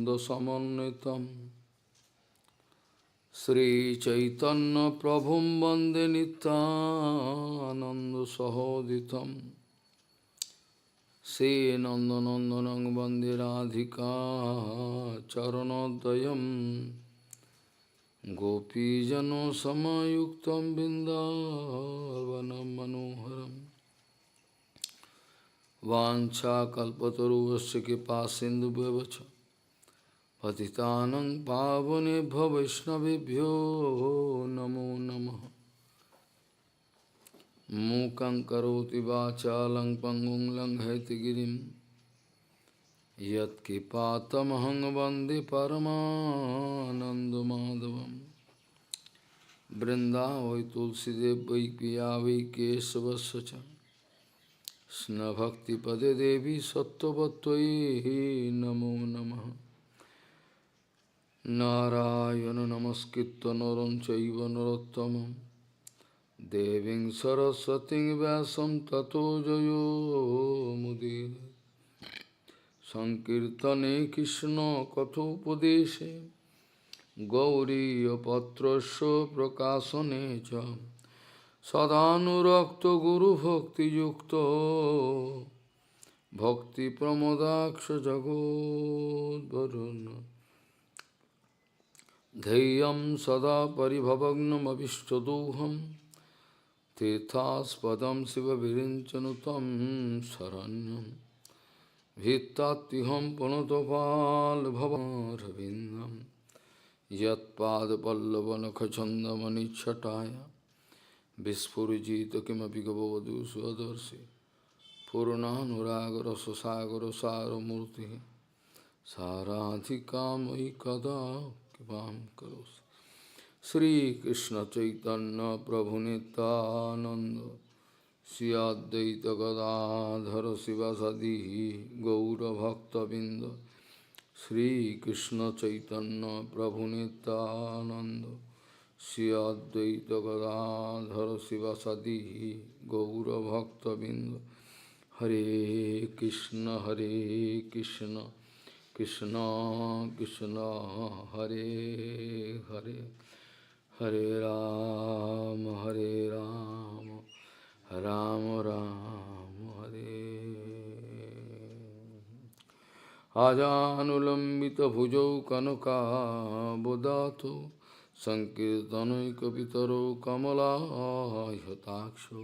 समन्वितं Sri Chaitanya Prabhum Vande Nityananda Sahoditam Se Nandanandanang Vande Radhika Charanodayam Gopijano Samayuktam Bindavanam Manoharam Vancha Kalpataruvasya Kripa Sindhu Bhavacha Patitanang Pavane Vaishnavibhyo Namo Namaha Mukhaṁ Karoti Vācālaṁ Pangum Langhayati Girim Yat Kipatamahang Vande Paramananda Madhavam Vrindavai Tulsidev Vai Piya Vai Kesavasya Sna Bhakti Pade Devi Sattvatvai Namo Namaha Narayana Namaskritta Naram Chaiva Narottamam Deving Saraswating Vyasam Tato Jayo Mudire Sankirtane Krishna Kathopadeshe Gauriya Patrasya Prakasane Cha Sadhanurakta Guru Bhakti Yukta Bhakti Pramodaksha Jagod Varuna Dhyam Sada Paribhavagnam Avishtadoham Tethaspadam Siva Virinchanutam Saranyam Vitatiham Punatopal Bhavan Ravindam Yat Pada Pallavana Kachandamani Chataya Vispurjita Kimapi Gavadu Swadarsi Purnanuragara Sasagara Saramurti Saradhikamai Kada Kipam Karos Sri Krishna Chaitanya Prabhu Nityananda Sri Advaita Gadadhara Sivasadi Gaura Bhakta Binda Sri Krishna Chaitanya Prabhu Nityananda Sri Advaita Gadadhara Sivasadi Gaura Bhakta Binda Hare Krishna Krishna Krishna Hare Hare Hare Ram Ram Ram Hare Ajanulambita bhujau kanaka bodhato Sankirtanaika pitaro kamala yataksho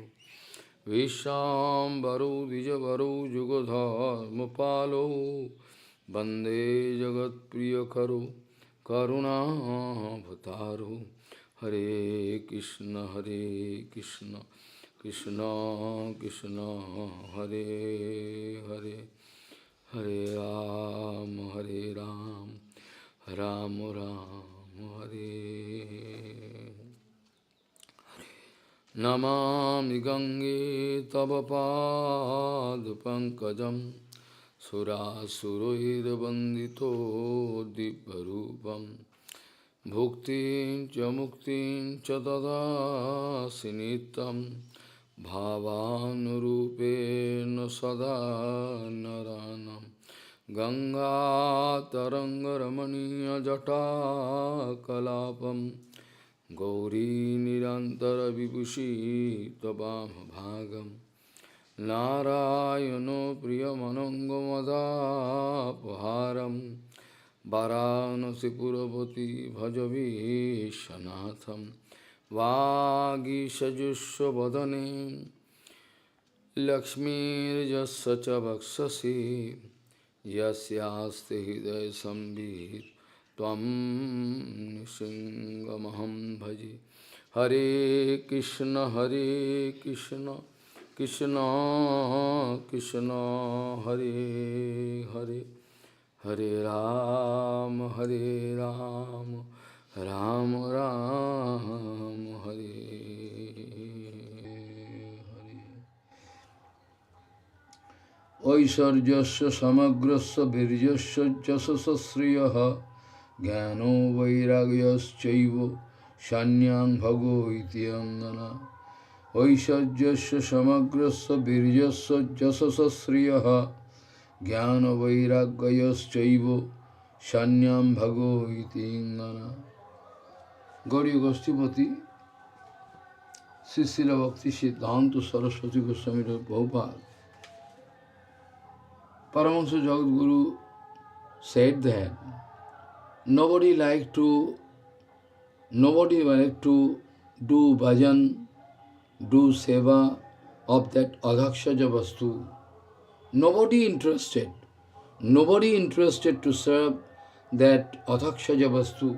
Vishambaro Dijavaro Jugadhar Mupalo Bande Jagat Priyakaro Karuna Bhataro Hare Krishna Krishna Krishna Hare Hare Hare Ram Ram Ram Hare Namami Gange Tava Pad Pankajam Surasurohira Bandito Dibbarupam Bhuktin cha muktin cha dada sinitam Bhavanurupena sada naranam Ganga tarangaramaniya jata kalapam Gauri nirantara vibhushi tabam bhagam Narayano priyamanangamadapaharam Varanasi Puravati Bhajavi Shanatham Vagi Sajusha Vadane Lakshmi Jasacha Vaksasi Yasyaste Hidaya Sambhir Tvam Nisingamaham Bhaji Hare Krishna Krishna Krishna Hare Hare Hare Ram Ram Ram Hare Hare Aisarjasya samagrasya virjasya jasasa sriyaha Jnano vairagyasya shanyang bhago iti angana Aisarjasya samagrasya virjasya jasasa sriyaha Jnana vairagyasya Shanyam bhago iti ingana. Gauriya Goshtipati, Srila Bhakti Siddhanta Saraswati Goswami Prabhupada, Paramahamsa Jagadguru said that nobody like to do bhajan, do seva of that adhakshaja vastu. Nobody interested to serve that adhakshaja vastu.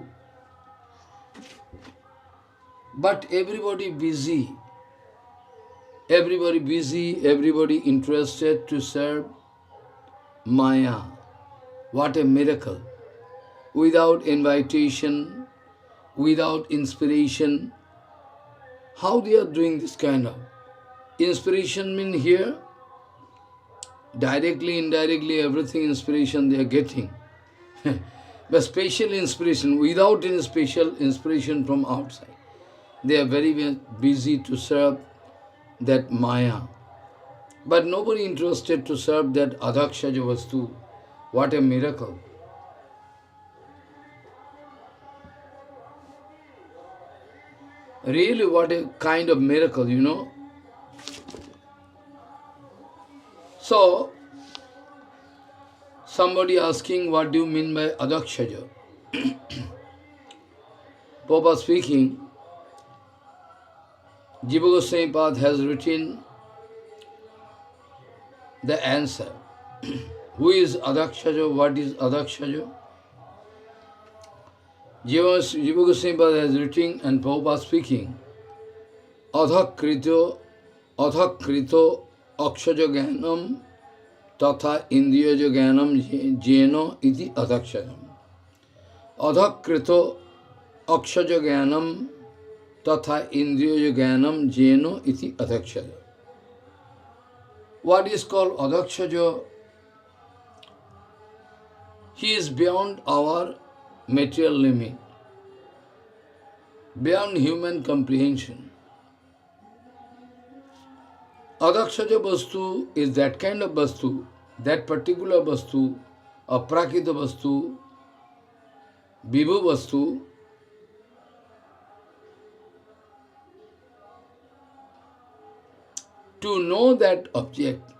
But everybody busy, everybody interested to serve Maya. What a miracle! Without invitation, without inspiration, how they are doing this kind of inspiration mean here? Directly, indirectly, everything inspiration they are getting. But special inspiration, without any special inspiration from outside. They are very busy to serve that Maya. But nobody interested to serve that Adhakshaja Vastu. What a miracle. Really, what a kind of miracle, you know. So, somebody asking, what do you mean by Adhakshaja? Papa speaking, Jiva Gosvāmīpāda has written the answer. Who is Adhakshaja? What is Adhakshaja? Jiva Gosvāmīpāda has written and Prabhupada speaking, Adhakrito akshaja jnanam tatha indriyaja jnanam jeno iti adhakshajam. Adhakrito akshaja jnanam tatha indriyaja jnanam jeno iti adhakshaja. What is called adhakshaja? He is beyond our material limit, beyond human comprehension. Adhakshaja vastu is that kind of vastu, that particular vastu, aprakita vastu, vibhu vastu, to know that object,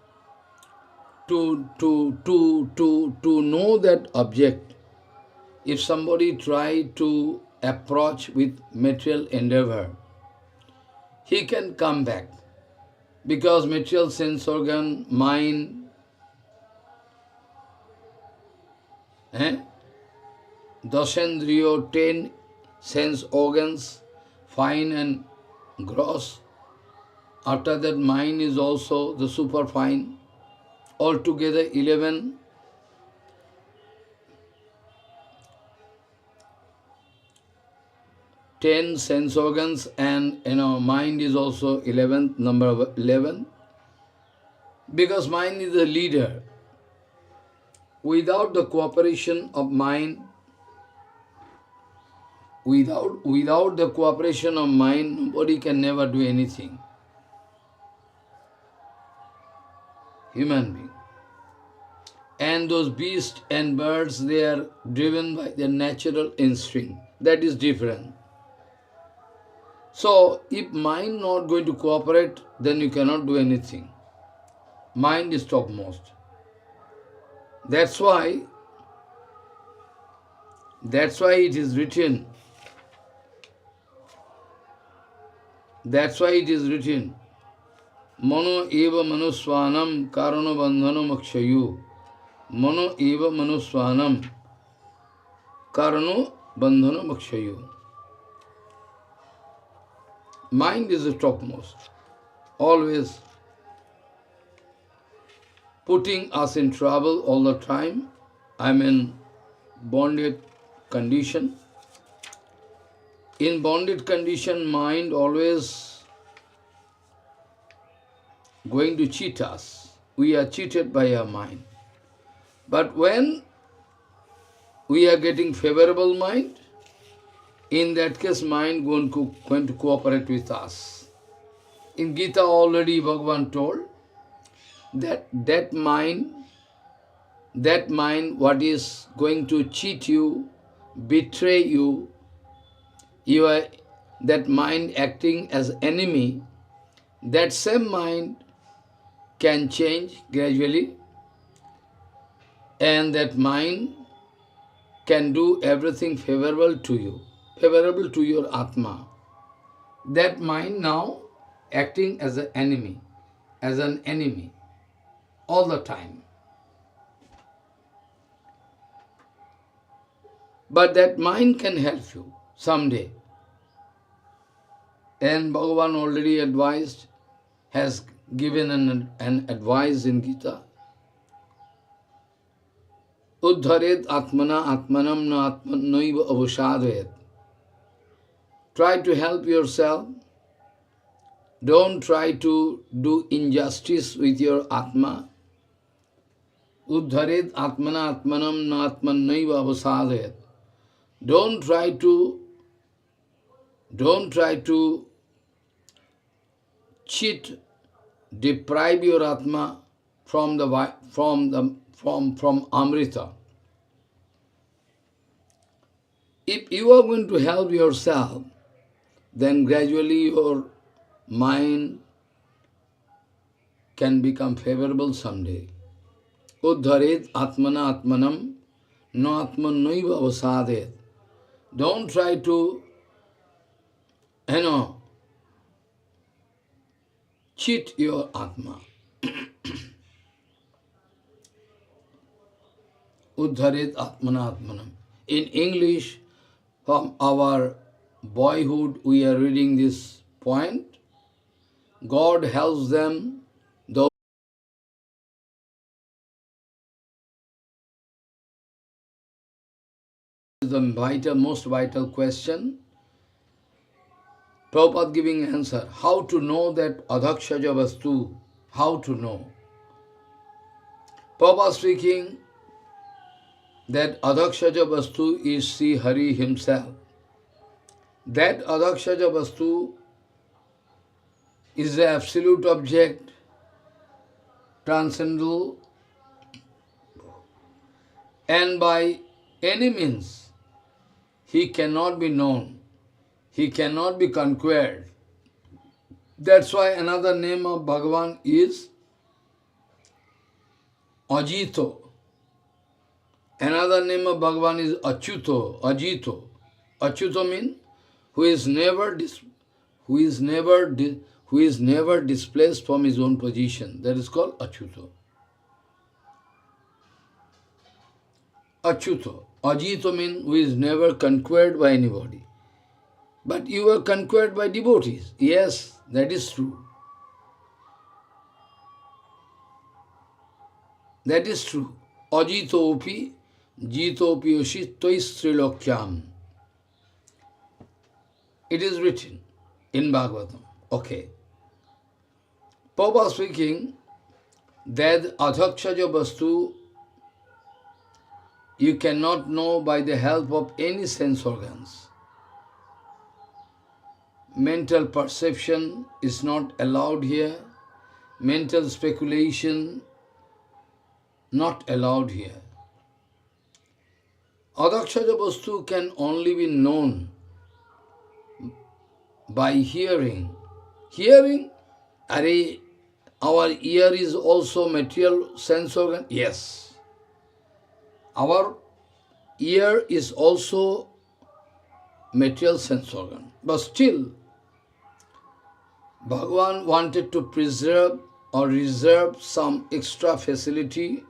to know that object, if somebody try to approach with material endeavor, he can come back. Because material sense organ, mind, dashendriyo, 10 sense organs, fine and gross. After that, mind is also the superfine. Altogether 11. Ten sense organs and mind is also 11th, number of 11. Because mind is the leader. Without the cooperation of mind, without the cooperation of mind, nobody can never do anything. Human being. And those beasts and birds, they are driven by their natural instinct. That is different. So, if mind not going to cooperate, then you cannot do anything. Mind is topmost. That's why it is written. That's why it is written. Mano eva manusvanam karana bandhanam akshayu. Mano eva manusvanam karana bandhanam akshayu. Mind is the topmost, always putting us in trouble all the time. I'm in bonded condition. In bonded condition, mind always going to cheat us. We are cheated by our mind. But when we are getting favorable mind, in that case, mind going to cooperate with us. In Gita already Bhagavan told that mind that mind what is going to cheat you, betray you, you are that mind acting as enemy, that same mind can change gradually, and that mind can do everything favorable to you, favorable to your Atma. That mind now acting as an enemy all the time. But that mind can help you someday. And Bhagavan already advised, has given an advice in Gita. Uddharet atmana atmanam na atmanaiva avusādayat. Try to help yourself. Don't try to do injustice with your Atma. Uddharet atmana atmanam na atmanaiva avusādayat. Don't try to cheat, deprive your Atma from Amrita. If you are going to help yourself, then gradually your mind can become favorable someday. Uddharet atmana atmanam na atmanaiva avasādayat. Don't try to, cheat your Atma. Uddharet atmana atmanam. In English, from our boyhood, we are reading this point. God helps them, though the most vital question. Prabhupada giving answer. How to know that adhakshaja vastu? How to know? Prabhupada speaking that adhakshaja vastu is Sri Hari himself. That adhakshaja vastu is the absolute object, transcendental, and by any means he cannot be known. He cannot be conquered. That's why another name of Bhagavan is Ajito. Another name of Bhagavan is Achyuto, Ajito. Achyuto means who is never displaced from his own position. That is called Achyuto. Achyuto. Ajito means who is never conquered by anybody. But you are conquered by devotees. Yes, that is true. That is true. Ajito-opi, jito-opi yoshi tois-trilokyam. It is written in Bhagavatam. Okay. Prabhupada speaking that adhakshaja vastu you cannot know by the help of any sense organs. Mental perception is not allowed here. Mental speculation not allowed here. Adhakshaja vastu can only be known by hearing. Hearing? Our ear is also material sense organ? Yes. Our ear is also material sense organ. But still, Bhagavan wanted to preserve or reserve some extra facility,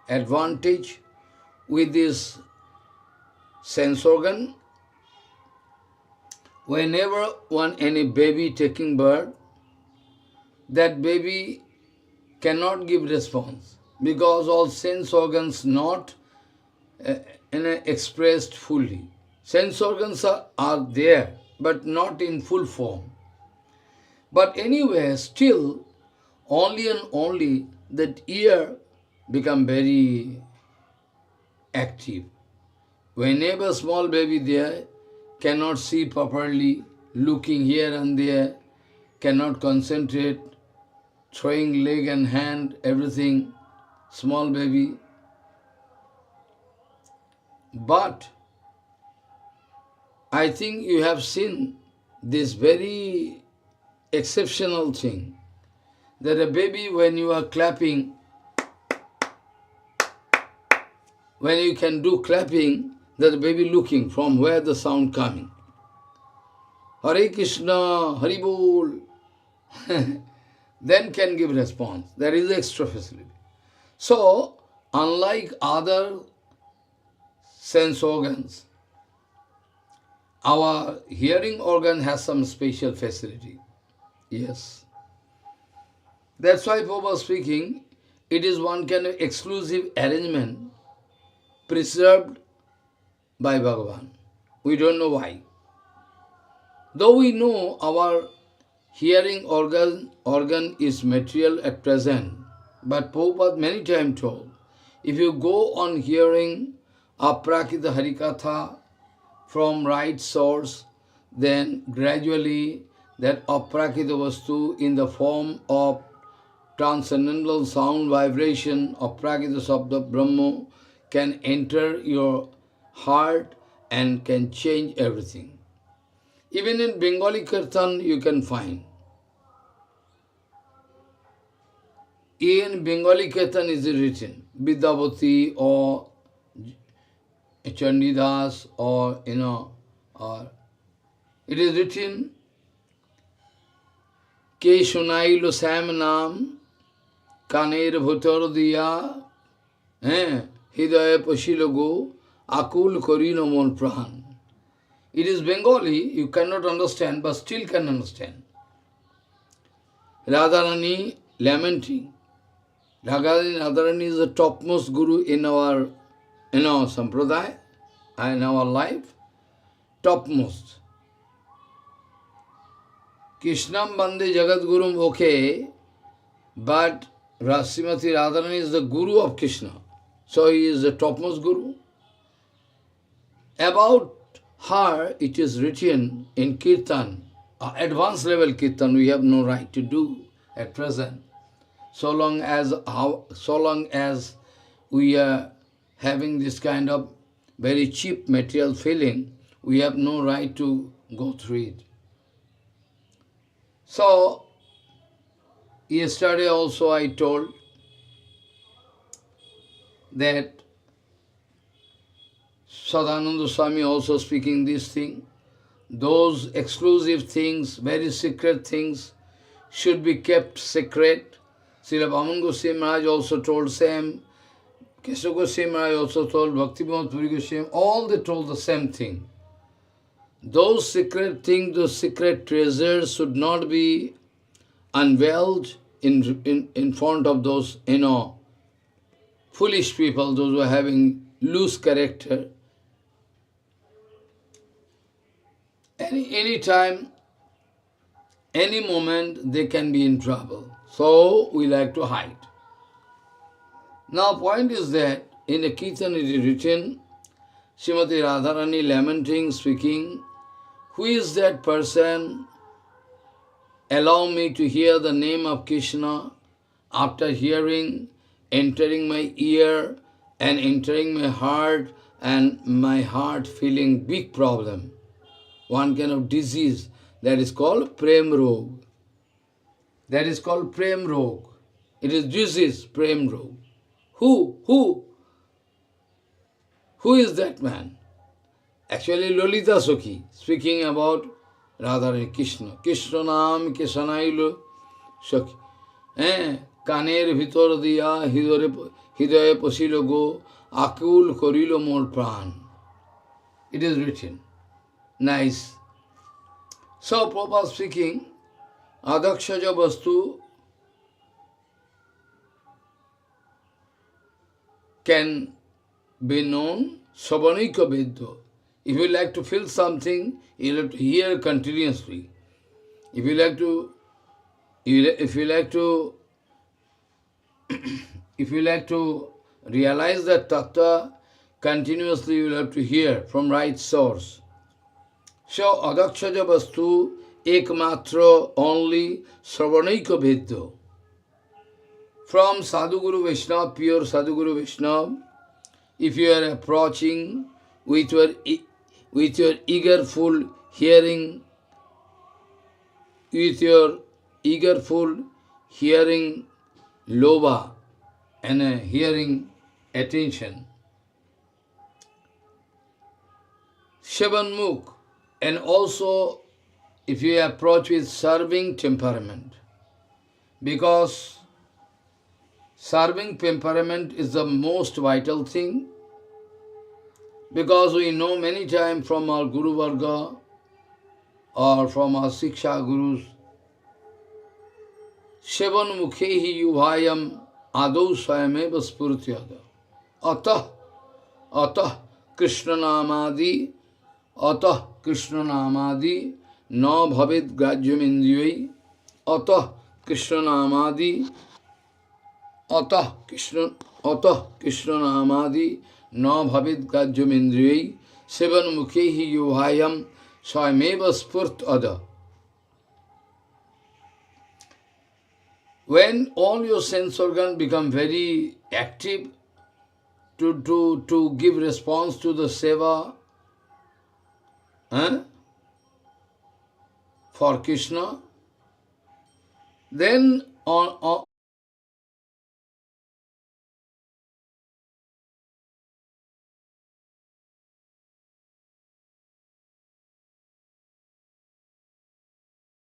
advantage with this sense organ. Whenever any baby taking birth, that baby cannot give response because all sense organs not expressed fully. Sense organs are there, but not in full form. But anyway, still, only and only that ear become very active. Whenever small baby there, cannot see properly, looking here and there, cannot concentrate, throwing leg and hand, everything, small baby. But I think you have seen this very exceptional thing, that a baby, when you are clapping, when you can do clapping, that the baby looking from where the sound coming. Hare Krishna, Hari Bol, then can give response. That is the extra facility. So, unlike other sense organs, our hearing organ has some special facility. Yes. That's why Prabhupada speaking, it is one kind of exclusive arrangement preserved by Bhagavan. We don't know why. Though we know our hearing organ is material at present, but Prabhupada many times told, if you go on hearing Aprakita Harikatha from right source, then gradually that Aprakita Vastu in the form of transcendental sound vibration of Prakita Sabda Brahma can enter your heart and can change everything. Even in Bengali Kirtan you can find. In Bengali Kirtan is written, Vidyavati or Chandidas or, or it is written, Ke Shunailo Shyam Nam, Kaner Bhutar Diya, Hidaya Pashilogo, Akul Korino Mon Prahan. It is Bengali, you cannot understand, but still can understand. Radharani lamenting. Radharani is the topmost guru in our sampradaya, in our life, topmost. Krishnam Bande Jagat Gurum, okay, but Srimati Radharani is the guru of Krishna. So he is the topmost guru. About her, it is written in Kirtan, advanced level Kirtan, we have no right to do at present. So long as we are having this kind of very cheap material feeling, we have no right to go through it. So, yesterday also I told that Sadananda Swami also speaking this thing, those exclusive things, very secret things, should be kept secret. Srila Bhaman Goswami Maharaj also told same, Keshav Goswami Maharaj also told, Bhakti-Vinod Puri Goswami, all they told the same thing. Those secret things, those secret treasures should not be unveiled in front of those, foolish people, those who are having loose character. Any time, any moment, they can be in trouble. So, we like to hide. Now, point is that, in a Kirtan it is written, Srimati Radharani lamenting, speaking, who is that person? Allow me to hear the name of Krishna after hearing, entering my ear and entering my heart, and my heart feeling big problem. One kind of disease that is called Prem Rog. That is called Prem Rog. It is disease, Prem Rog. Who is that man? Actually, Lolita Sukhi, speaking about Radharani Krishna. Krishna Nam Kishanailu Sukhi. Kaner Vitor Diya Hidaya Pasilo Go Akul Korilo Mor Pran. It is written. Nice. So, Prabhupada speaking, Adakshaja Vastu can be known Sabanika Vidya. If you like to feel something, you have to hear continuously. If you like to realize that tattva, continuously you will have to hear from right source. So, Adakshaja Vastu Ekmatra only Sravanaika Vidya. From Sadhguru Vaishnava, pure Sadhguru Vaishnava, if you are approaching with your eagerful hearing, with your eagerful hearing lobha and hearing attention. Shavanmukh, and also if you approach with serving temperament, because serving temperament is the most vital thing, because we know many times from our Guru Varga or from our Siksha Gurus, Shevan Mukhehi Yuvayam Adau Swayameva Spurtyada Atah Krishna Namadi Na Bhavid Grajyam Indriyai Atah Krishna Namadi Krishna Namadi Na Bhavid Grajyam Indriyai Sevan Mukhehi Yuvayam Swayameva Spurtyada. When all your sense organs become very active to give response to the seva for Krishna, then on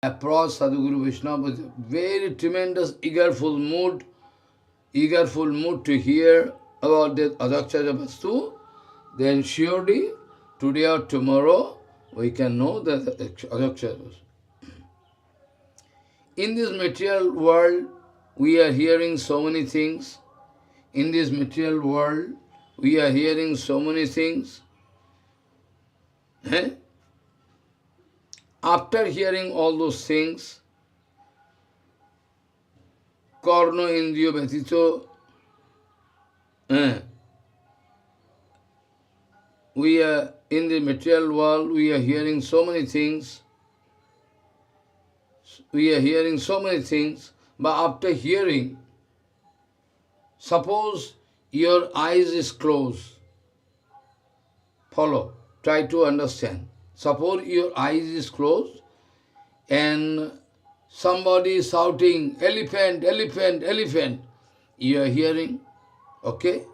approach Sadhguru Vaishnava with a very tremendous eagerful mood to hear about that Adakshara Vastu, then surely today or tomorrow we can know that Adakshara Vastu. In this material world we are hearing so many things. In this material world we are hearing so many things. After hearing all those things, Karno Indriyo Bhatito, we are in the material world, we are hearing so many things. But after hearing, suppose your eyes is closed. Follow, try to understand. Suppose your eyes is closed and somebody is shouting, elephant, elephant, elephant. You are hearing, okay?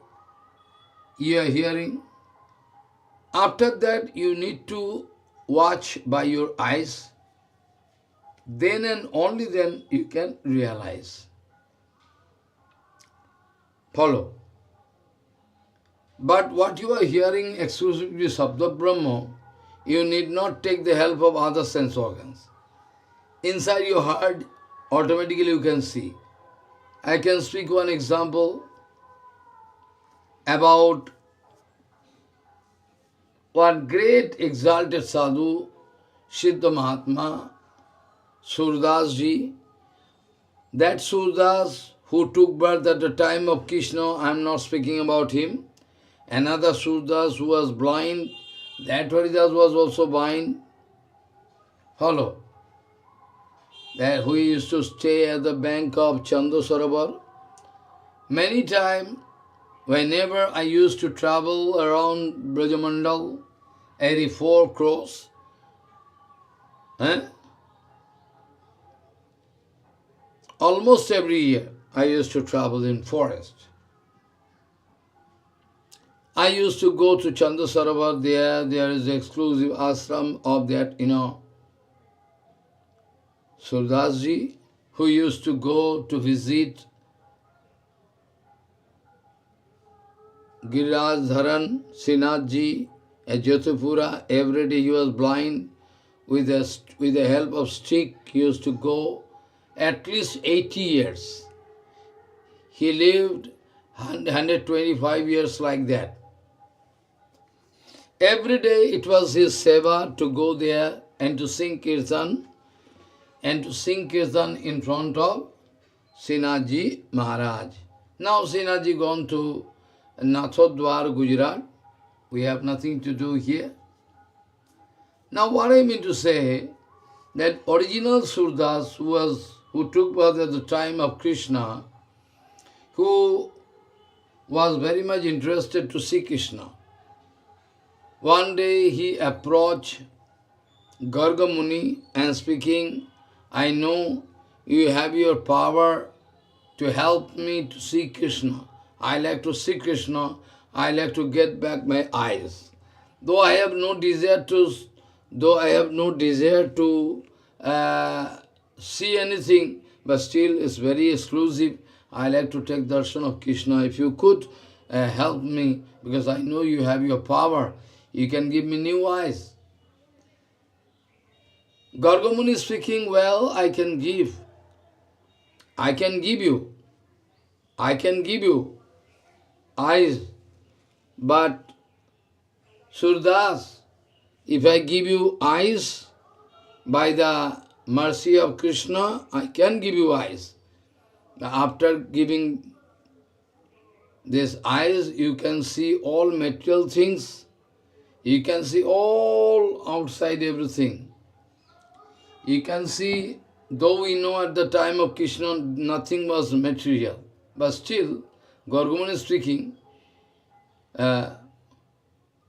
You are hearing. After that, you need to watch by your eyes. Then and only then you can realize. Follow. But what you are hearing exclusively Sabda Brahma, you need not take the help of other sense organs. Inside your heart, automatically you can see. I can speak one example about one great exalted sadhu, Siddha Mahatma, Surdas ji. That Surdas who took birth at the time of Krishna, I am not speaking about him. Another Surdas who was blind, that Haridas was also blind. Follow. That who used to stay at the bank of Mānas-sarovara. Many times, whenever I used to travel around Brajamandal, every 4 crores, almost every year I used to travel in forest. I used to go to Mānas-sarovara, there is exclusive ashram of that, Surdasji, who used to go to visit Giriraj Srinathji at Jyotipura. Every day he was blind. With the help of stick, he used to go at least 80 years. He lived 125 years like that. Every day it was his seva to go there and to sing kirtan, in front of Srinathji Maharaj. Now Srinathji gone to Nathodwar, Gujarat. We have nothing to do here. Now what I mean to say, that original Surdas who took birth at the time of Krishna, who was very much interested to see Krishna. One day he approached Garga Muni and speaking, I know you have your power to help me to see Krishna. I like to see Krishna. I like to get back my eyes. Though I have no desire to, see anything, but still it's very exclusive. I like to take darshan of Krishna. If you could help me, because I know you have your power, you can give me new eyes. Gargamuni is speaking, well, I can give you eyes, but Surdas, if I give you eyes, by the mercy of Krishna, I can give you eyes. After giving these eyes, you can see all material things, you can see all outside everything. You can see, though we know at the time of Krishna nothing was material, but still, Gargamuni is speaking,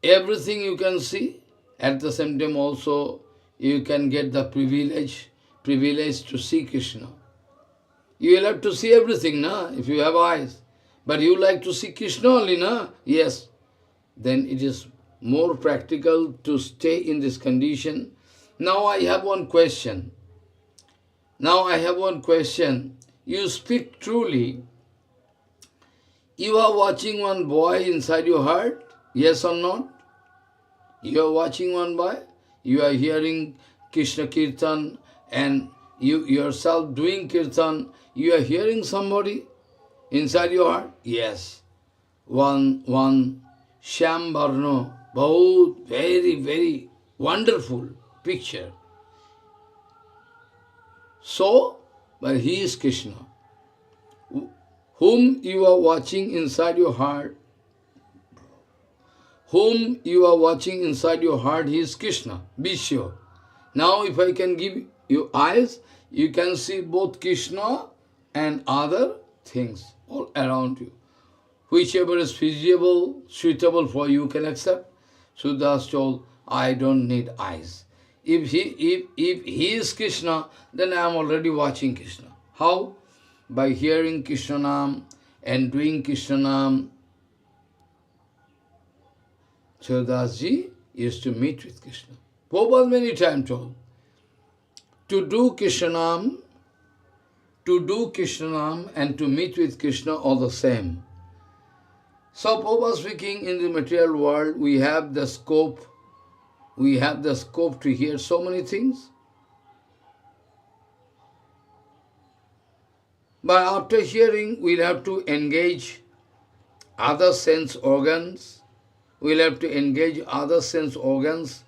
everything you can see, at the same time also you can get the privilege to see Krishna. You will have to see everything, na, if you have eyes. But you like to see Krishna only, na? Yes. Then it is more practical to stay in this condition. Now I have one question. You speak truly. You are watching one boy inside your heart, yes or not? You are watching one boy, you are hearing Krishna Kirtan, and you yourself doing Kirtan, you are hearing somebody inside your heart? Yes. One Shyam Varno, very, very wonderful picture. So, but he is Krishna. Whom you are watching inside your heart, he is Krishna. Be sure. Now if I can give you eyes, you can see both Krishna and other things all around you. Whichever is feasible, suitable for you can accept. Sudas told, I don't need eyes. If he is Krishna, then I am already watching Krishna. How? By hearing Krishna Nam and doing Krishna Nam. Sridasji used to meet with Krishna. Prabhupada many times told, to do Krishna Nam and to meet with Krishna all the same. So Prabhupada speaking, in the material world, we have the scope to hear so many things. But after hearing, we'll have to engage other sense organs. We'll have to engage other sense organs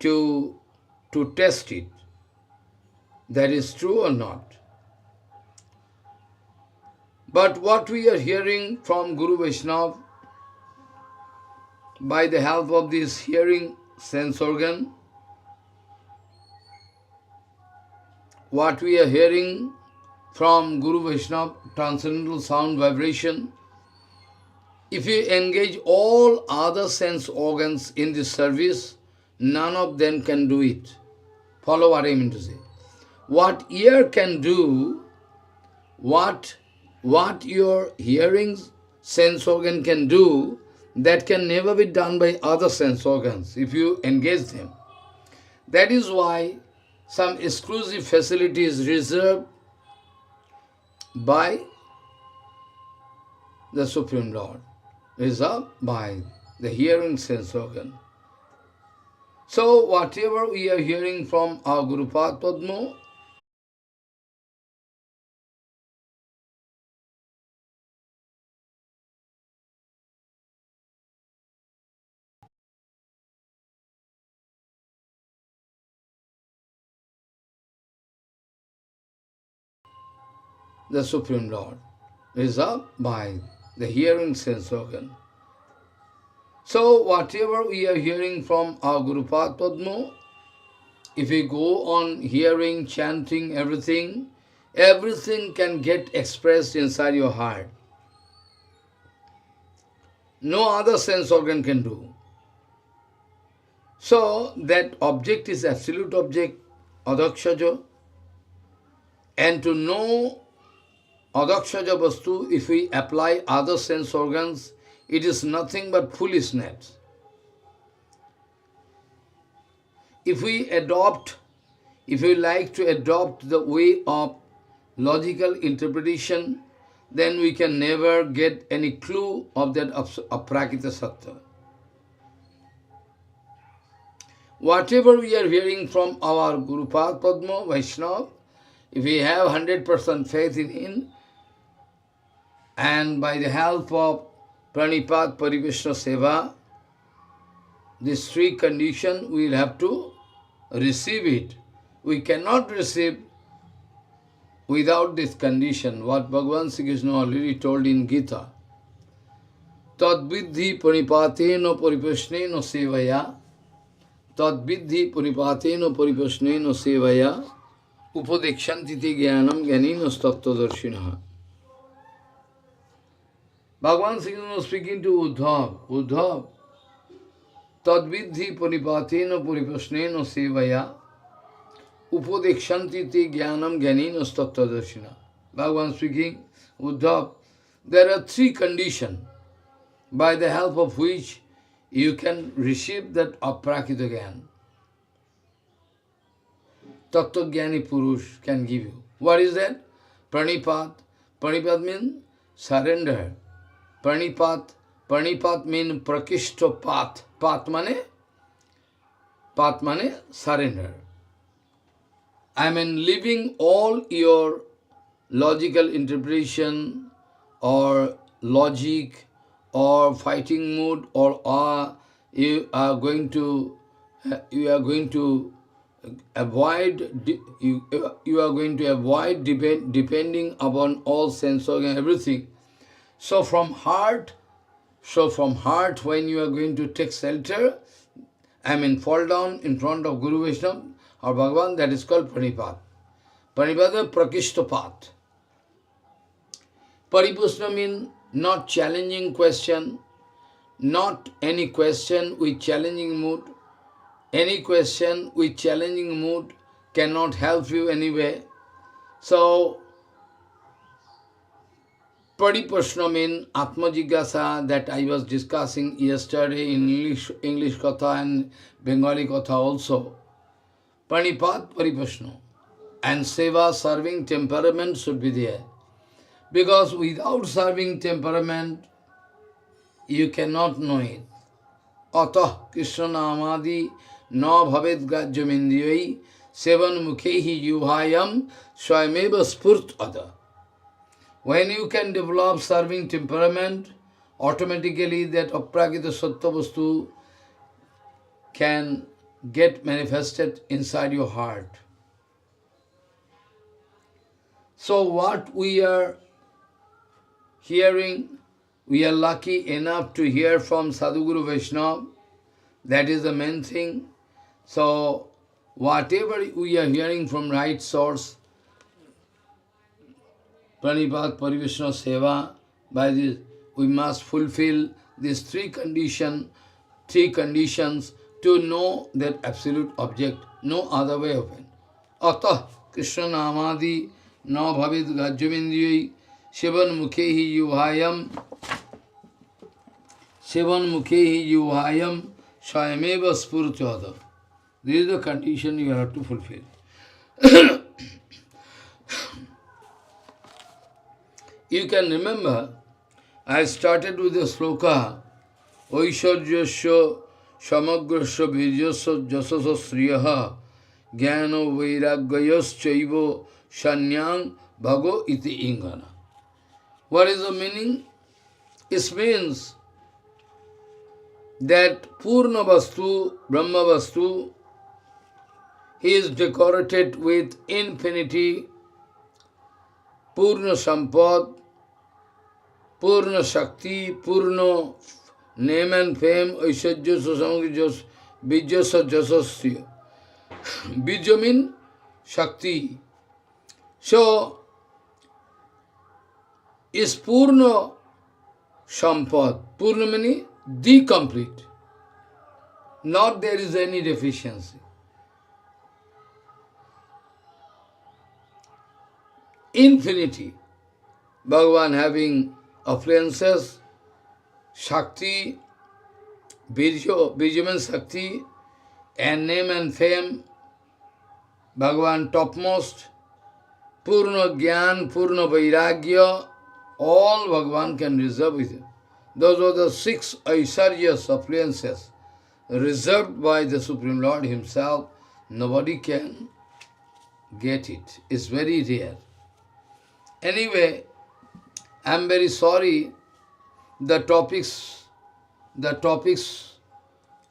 to test it. That is true or not. But what we are hearing from Guru Vaishnava, by the help of this hearing sense organ, what we are hearing from Guru Vaishnava, transcendental sound vibration, if you engage all other sense organs in this service, none of them can do it. Follow what I mean to say. What ear can do, what your hearing sense organ can do, that can never be done by other sense organs if you engage them. That is why some exclusive facility is reserved by the Supreme Lord, reserved by the hearing sense organ. So whatever we are hearing from our Guru Padma, the Supreme Lord, reserved by the hearing sense organ. So whatever we are hearing from our Guru Padma, if we go on hearing, chanting, everything can get expressed inside your heart. No other sense organ can do. So that object is absolute object, adakshaja. And to know adakshaja vastu, if we apply other sense organs, it is nothing but foolishness. If we like to adopt the way of logical interpretation, then we can never get any clue of that aprakita sattva. Whatever we are hearing from our Guru Padma, Vaishnava, if we have 100% faith in him, and by the help of Pranipad Parivishna Seva, these three conditions we will have to receive it. We cannot receive without this condition, what Bhagavan Sri Krishna already told in Gita. Tad vidhi paripateno paripashneno sevaya, tad vidhi paripateno paripashneno sevaya, upadekshantiti jnanam jnanino tattvadarshinaha. Bhagavan Sri Krishna was speaking to Uddhav, tad vidhi paripateno paripashneno sevaya, upadekshantiti jnanam jnanino tattvadarshinaha. Bhagavan speaking, Uddhav, there are three conditions by the help of which you can receive that aprakita jnana. Tattva Jnani Purush can give you. What is that? Pranipat. Pranipat means surrender. Pranipat means prakishta path. Path mane surrender. I mean, leaving all your logical interpretation or logic or fighting mood or you are going to avoid depending upon all sense organ, everything. So from heart, when you are going to take shelter, I mean fall down in front of Guru Vaishnava or Bhagavan, that is called Pranipat. Pranipat is prakishta path. Paripushna means not challenging question, not any question with challenging mood. Any question with challenging mood cannot help you anyway. So, Paripushna means Atma Jigyasa that I was discussing yesterday in English Katha and Bengali Katha also. Pranipat Paripushna. And Seva, serving temperament should be there. Because without serving temperament, you cannot know it. Atah Krishna Namadi na bhavet gajyamindriyai sevan mukhehi yuhayam swayameva spurt ada. When you can develop serving temperament, automatically that aprakita sattva vastu can get manifested inside your heart. So what we are hearing, we are lucky enough to hear from Sadhguru Vaishnava. That is the main thing. So, whatever we are hearing from right source, Pranipat Parivishna Seva, by this we must fulfill these three conditions to know that absolute object, no other way of it. Atah Krishna Namadi na bhavid gajyamindriyai Shivan mukhehi yuhayam swayameva spurtyada. This is the condition you have to fulfill. You can remember, I started with the sloka, Oishajyasya samagrasya virjasya jasasa sriyaha jnana vairagyayas shanyang bhago iti ingana. What is the meaning? It means that Purna Vastu, Brahma Vastu, he is decorated with infinity, Purna Sampad, Purna Shakti, Purna name and fame, Aishajya Sasamagya Bijasa Jasasya. Bija means Shakti. So, is Purna Sampad. Purna meaning the complete. not there is any deficiency. Infinity. Bhagavan having affluences, Shakti, Bijaman Shakti, and name and fame, Bhagavan topmost, Purna Gyan, Purna Vairagya, all Bhagavan can reserve with him. Those are the 6 Aishwarya's affluences reserved by the Supreme Lord Himself. Nobody can get it. It's very rare. Anyway, I am very sorry the topics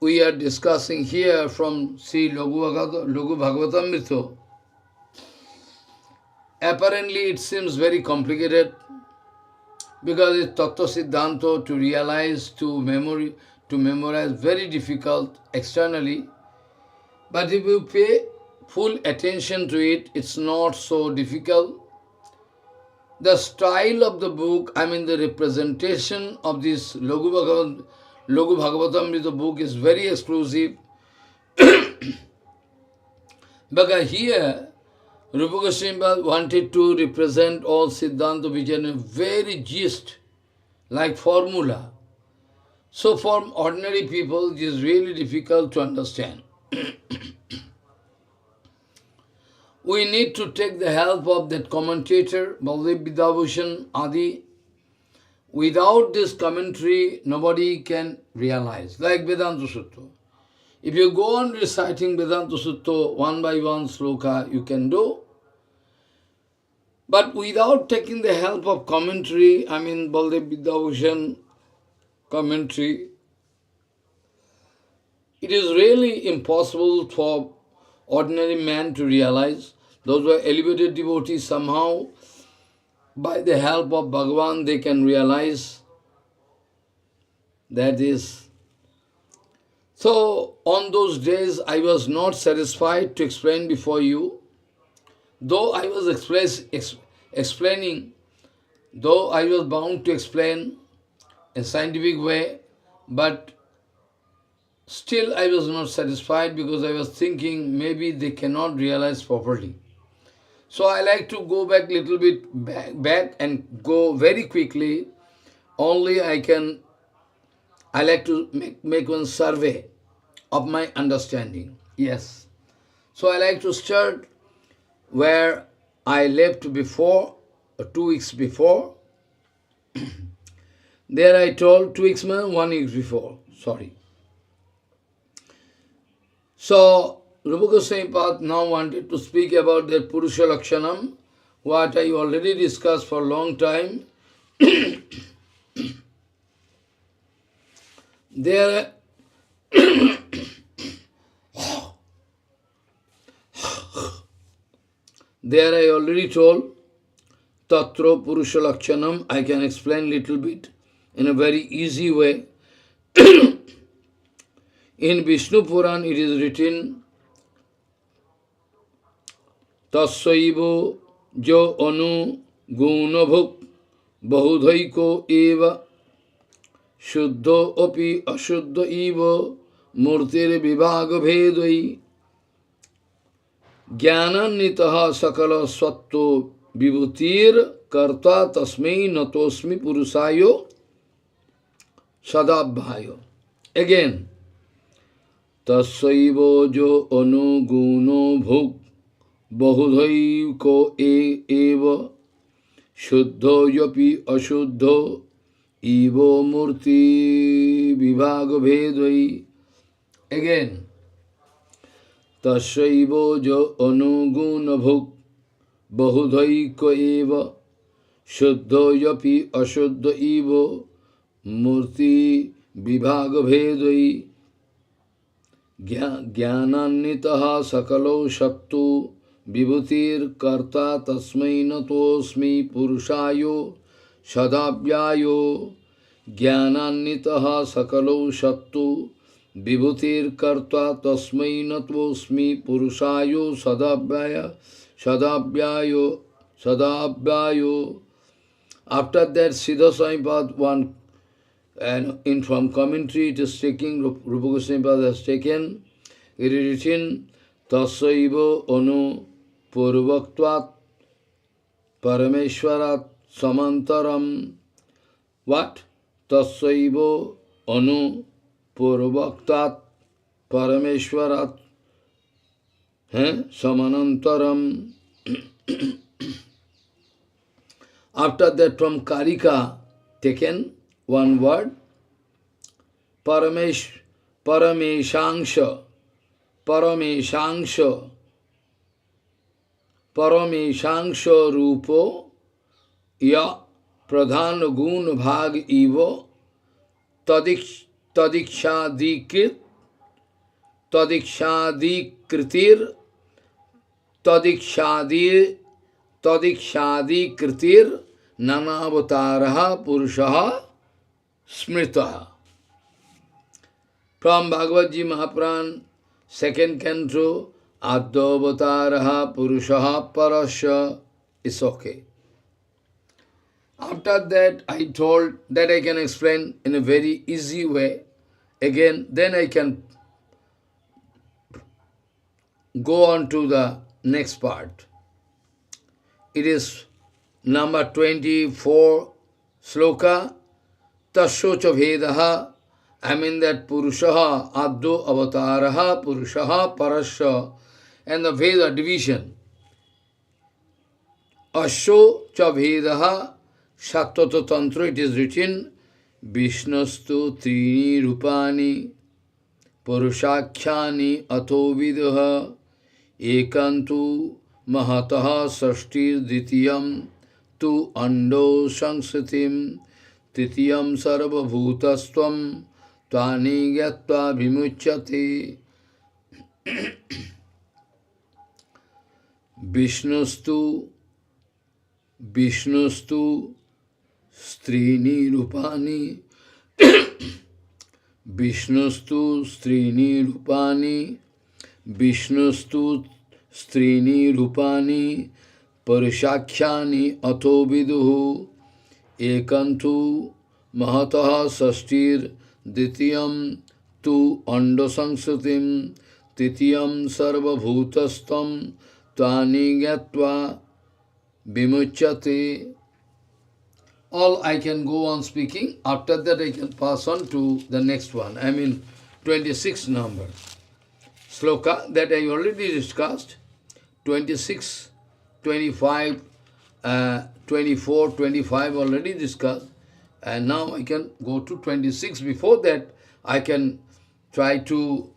we are discussing here from Sri Laghu-Bhagavatamrita. Apparently it seems very complicated because it's Tattva Siddhanta to realize, to memorize, very difficult externally. But if you pay full attention to it, it's not so difficult. The style of the book, I mean the representation of this Laghu-Bhagavatamrita book is very exclusive. Because here, Rupa Gosvāmīpāda wanted to represent all Siddhanta Vijay in a very gist, like formula. So for ordinary people, it is really difficult to understand. We need to take the help of that commentator, Baldev Vidyabhushan Adi. Without this commentary, nobody can realize. Like Vedanta Sutta. If you go on reciting Vedanta Sutta one by one sloka, you can do. But without taking the help of commentary, I mean Baldev Vidyabhushan commentary, it is really impossible for ordinary man to realize. Those who are elevated devotees, somehow, by the help of Bhagavan, they can realize that is. So, on those days, I was not satisfied to explain before you. Though I was explaining, though I was bound to explain in a scientific way, but still I was not satisfied because I was thinking maybe they cannot realize properly. So I like to go back a little bit back and go very quickly. Only I like to make one survey of my understanding. Yes. So I like to start where I left before, 2 weeks before. There I told 2 weeks, 1 week before. Sorry. So, Rupa Gosvāmīpāda now wanted to speak about that Purusha Lakshanam, what I already discussed for a long time. There I already told Tatra Purusha Lakshanam. I can explain little bit in a very easy way. In Vishnu Puran it is written, Tassaivo jo anu gunabhuk bahudhaiko eva shuddho api ashuddha eva murtir vibhaga bhedai jnanannitaha sakala svatto vibhutir karta tasmai natosmi purusayo sadabhayo. Again, Tassaivo jo anuguno bhuk bahudhaiko eva shuddho yapi ashuddho evo murti vibhaga bhedai. Again, Tassaivo jo anuguna bhuk bahudhaiko eva shuddho yapi ashuddho evo murti vibhaga bhedai. Jnanannitaha sakalo sattu vibhutir karta tasmai natosmi purushayo sadabhyayo. Jnanannitaha sakalo sattu vibhutir karta tasmai natosmi purushayo sadabhyayo. After that, Siddha Swamipad one And in from commentary it is taking, Rupa Gosvāmīpāda has taken, it is written, Tasaiva anu purvaktvat parameshwarat samantaram. What? Tasaiva anu purvaktvat parameshwarat samanantaram. After that from Karika taken one word, Parameshangsha, Parameshangsha, Parameshangsha Rupo, Ya Pradhan Gun Bhag Ivo, Tadikshadikrit, Tadikshadikritir, Tadikshadikritir, Nanavataraha Purushaha Smritaha. From Bhagavad Ji Mahapuran, second canto, Advavataraha Purushaha Parasya, is okay. After that, I told that I can explain in a very easy way. Again, then I can go on to the next part. It is number 24 sloka, Tashocha Vedaha. I mean that Purushaha, Addo Avataraha, Purushaha, Parasya, and the Veda division. Asho cha Vedaha, Sattvato Tantra, it is written, Vishnastu Trini Rupani, Purushakhyani Ato Vidaha, Ekantu Mahataha Sashtir Ditiyam, Tu Ando Sanksitim, Titiyam Sarva Bhutastvam, Tvani Gyatva Vimuchyate. Vishnustu Strini Rupani, Vishnustu Strini Rupani, Vishnustu Strini Rupani, Parishakhyani Ato Viduhu, Ekantu Mahataha Sashtir Ditiyam Tu Andosangsrutim, Titiyam Sarva Bhutastam, Tvani Gyatva Vimuchyate. All I can go on speaking. After that I can pass on to the next one. I mean 26 number. Sloka that I already discussed. 26, 25, 24, 25 already discussed. And now I can go to 26. Before that, I can try to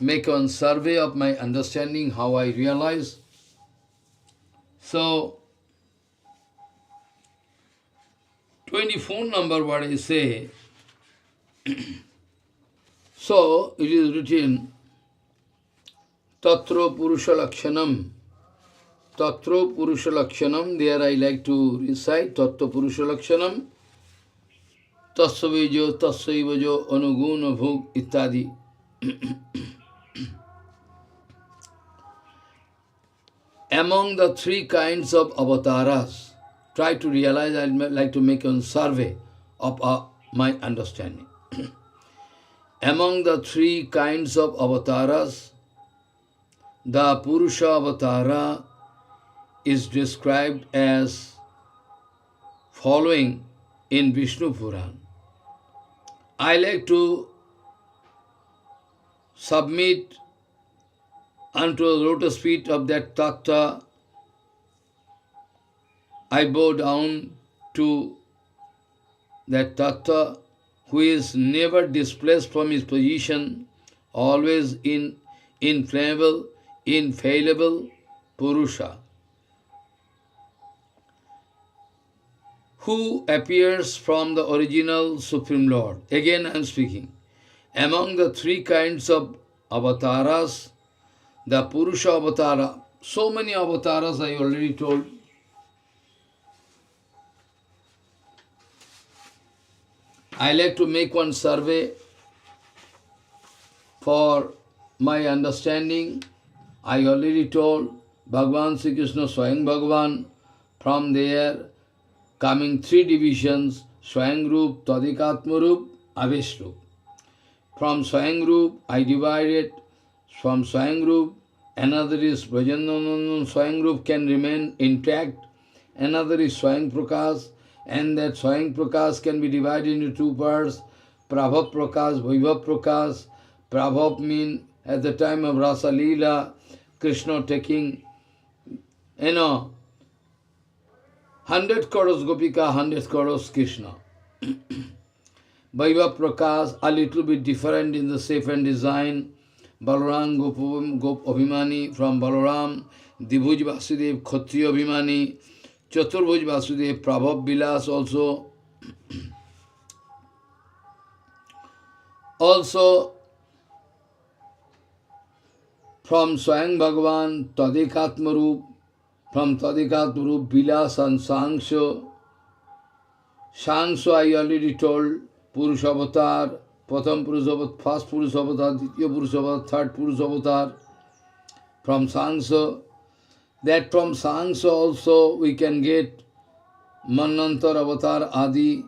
make a survey of my understanding, how I realize. So, 24 number, what I say. So, it is written, Tatro Purusha Lakshanam. Tatro Purusha Lakshanam. There I like to recite Tatro Purusha Lakshanam. Tasvajo, Tasvaivajo, Anuguna Bhug, Ittadi. Among the three kinds of avatars, try to realize, I would like to make a survey of my understanding. Among the three kinds of avatars, the Purusha Avatara is described as following in Vishnu Puran. I like to submit unto the lotus feet of that Tattva. I bow down to that Tattva who is never displaced from his position, always inflammable, infallible Purusha, who appears from the original Supreme Lord. Again I am speaking. Among the three kinds of avatars, the Purusha Avatara, so many avatars I already told. I like to make one survey for my understanding. I already told Bhagavan Sri Krishna Swayam Bhagavan, from there coming three divisions, Swayam Roop, Tadikatma Roop, Avesh Roop. From Swayam Roop, I divided. From Swayam Roop, another is Brajandanandan. Swayam Roop can remain intact. Another is Swayam Prakash, and that Swayam Prakash can be divided into two parts. Prabhav Prakash, Vaibhav Prakash. Prabhav means at the time of Rasa Leela, Krishna taking, 100 crores Gopika, 100 crores Krishna. Vaibhav Prakash, a little bit different in the shape and design. Balaram Gop Abhimani, from Balaram, Dibhuj Vasudev Kshatriya Abhimani, Chaturbhuj Vasudev Prabhav Vilas also. Also, from Swayam Bhagavan, Tadikatma Roop, from Tadikatma Roop, Vilas and Sangsho. Sangsho I already told, Purusha Avatar, Pratham Purusha Avatar, first Purusha Avatar, Ditya Purusha Avatar, third Purusha Avatar. From Sangsho, that from Sangsho also we can get Manantar Avatar Adi.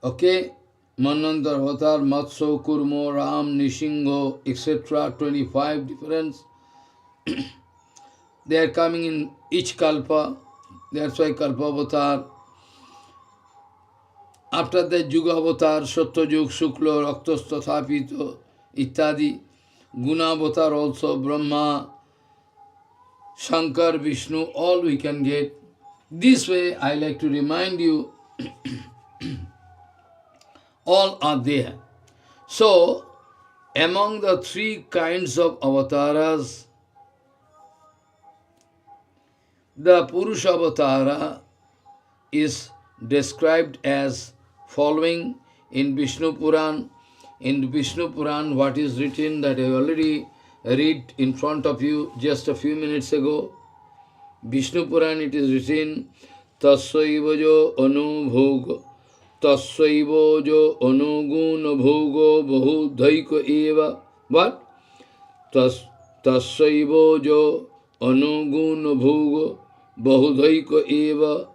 Okay? Manantar Avatar, Matso, Kurmo, Ram, Nishingo, etc. 25 difference. They are coming in each Kalpa. That's why Kalpa Avatar. After that, Yuga Avatar, Satya Yug, Shukla, Raktas, Tathapito, Ittadi. Guna Avatar also, Brahma, Shankar, Vishnu, all we can get. This way, I like to remind you, all are there. So, among the three kinds of avatars, the Purusha Avatara is described as following in Vishnu Puran. In Vishnu Puran, what is written that I already read in front of you just a few minutes ago. Vishnu Puran, it is written, Tassaivajo anubhoga, Tassaivajo anuguna bhogo bahudhaiko eva. What? Tassaivajo anuguna bhogo bahudhaiko eva.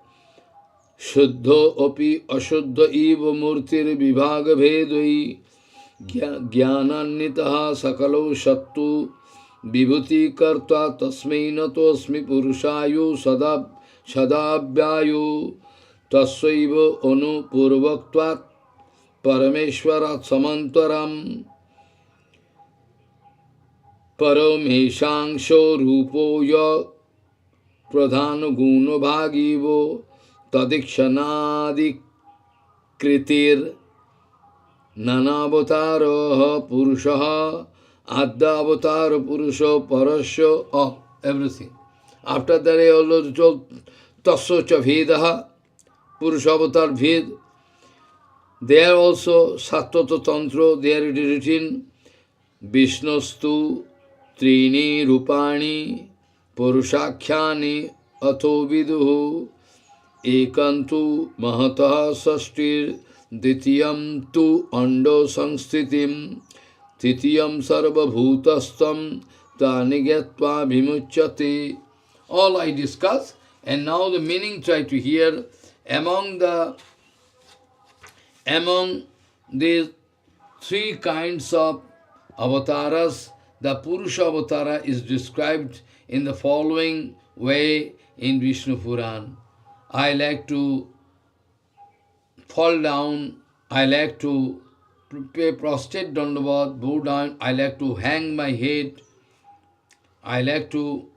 Shuddha api ashuddha eva murtir vibhaga bhedai. Jnanannitaha sakalo sattu vibhuti karta tasmai natosmi purushayu sadabhyayu tassaiva anupurvaktvat parameshvarat samantaram parameshangsho rupoya pradhana guna bhagivo tadikshanadi kritir Nanavatarah Purushaha Adavatar Purusha Parasya, all, everything. After that I also told Tassocha Vedaha, Purusha-avatar Ved. There also Sattva Tantra, there it is written Vishnustu Trini Rupani Purushakhyani Atho Viduhu Ekantu Mahataha Sashtir Ditiyam tu ando samsthitim Titiyam sarva bhutastam Tanigatva vimuchyate. All I discuss, and now the meaning try to hear. Among these three kinds of avatars, the Purusha Avatara is described in the following way in Vishnu Puran. I like to fall down, I like to pay prostrate dandavat, bow down, I like to hang my head, I like to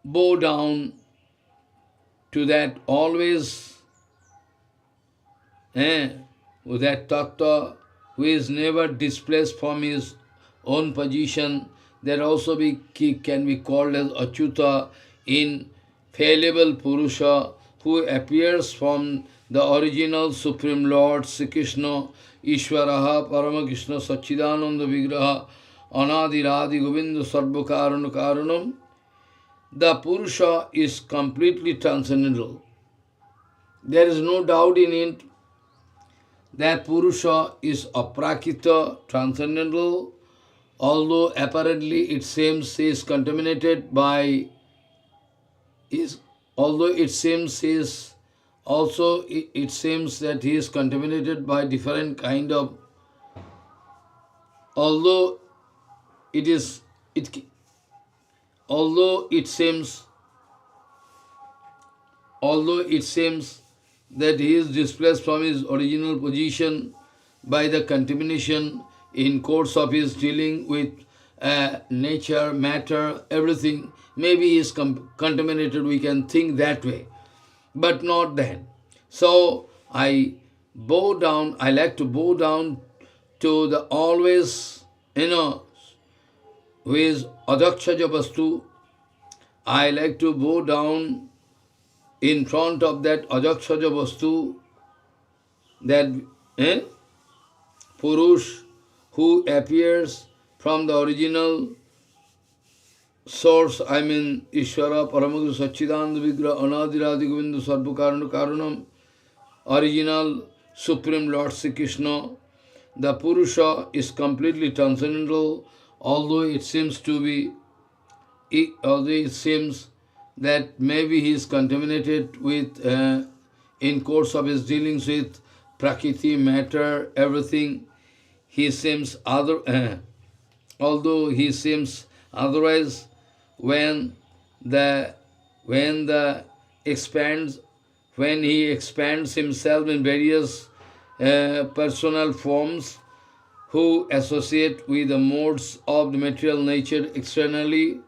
bow down to that always, with that tattva who is never displaced from his own position, that also can be called as Achyuta, infallible Purusha, who appears from the original Supreme Lord, Sri Krishna, Ishvaraha, Paramakrishna, Satchidananda Vigraha, Anadiradi Govinda Sarva Karana Karanam. The Purusha is completely transcendental. There is no doubt in it that Purusha is aprakita, transcendental, although apparently it seems he is contaminated by his although it seems he is also it seems that he is contaminated by different kind of, although it is it although it seems that he is displaced from his original position by the contamination in course of his dealing with nature, matter, everything. Maybe he is contaminated, we can think that way, but not then. So I like to bow down to the always, who is Adakshaja Vastu. I like to bow down in front of that Ajakshaja Vastu, that Purush who appears from the original source, I mean Ishvara, Paramaguru Satchidananda Vigraha, Anadiradi Govinda Sarva Karana Karanam, original Supreme Lord Sri Krishna. The Purusha is completely transcendental, although it seems that maybe he is contaminated with, in course of his dealings with Prakriti, matter, everything. He seems although he seems otherwise, when he expands himself in various personal forms, who associate with the modes of the material nature externally,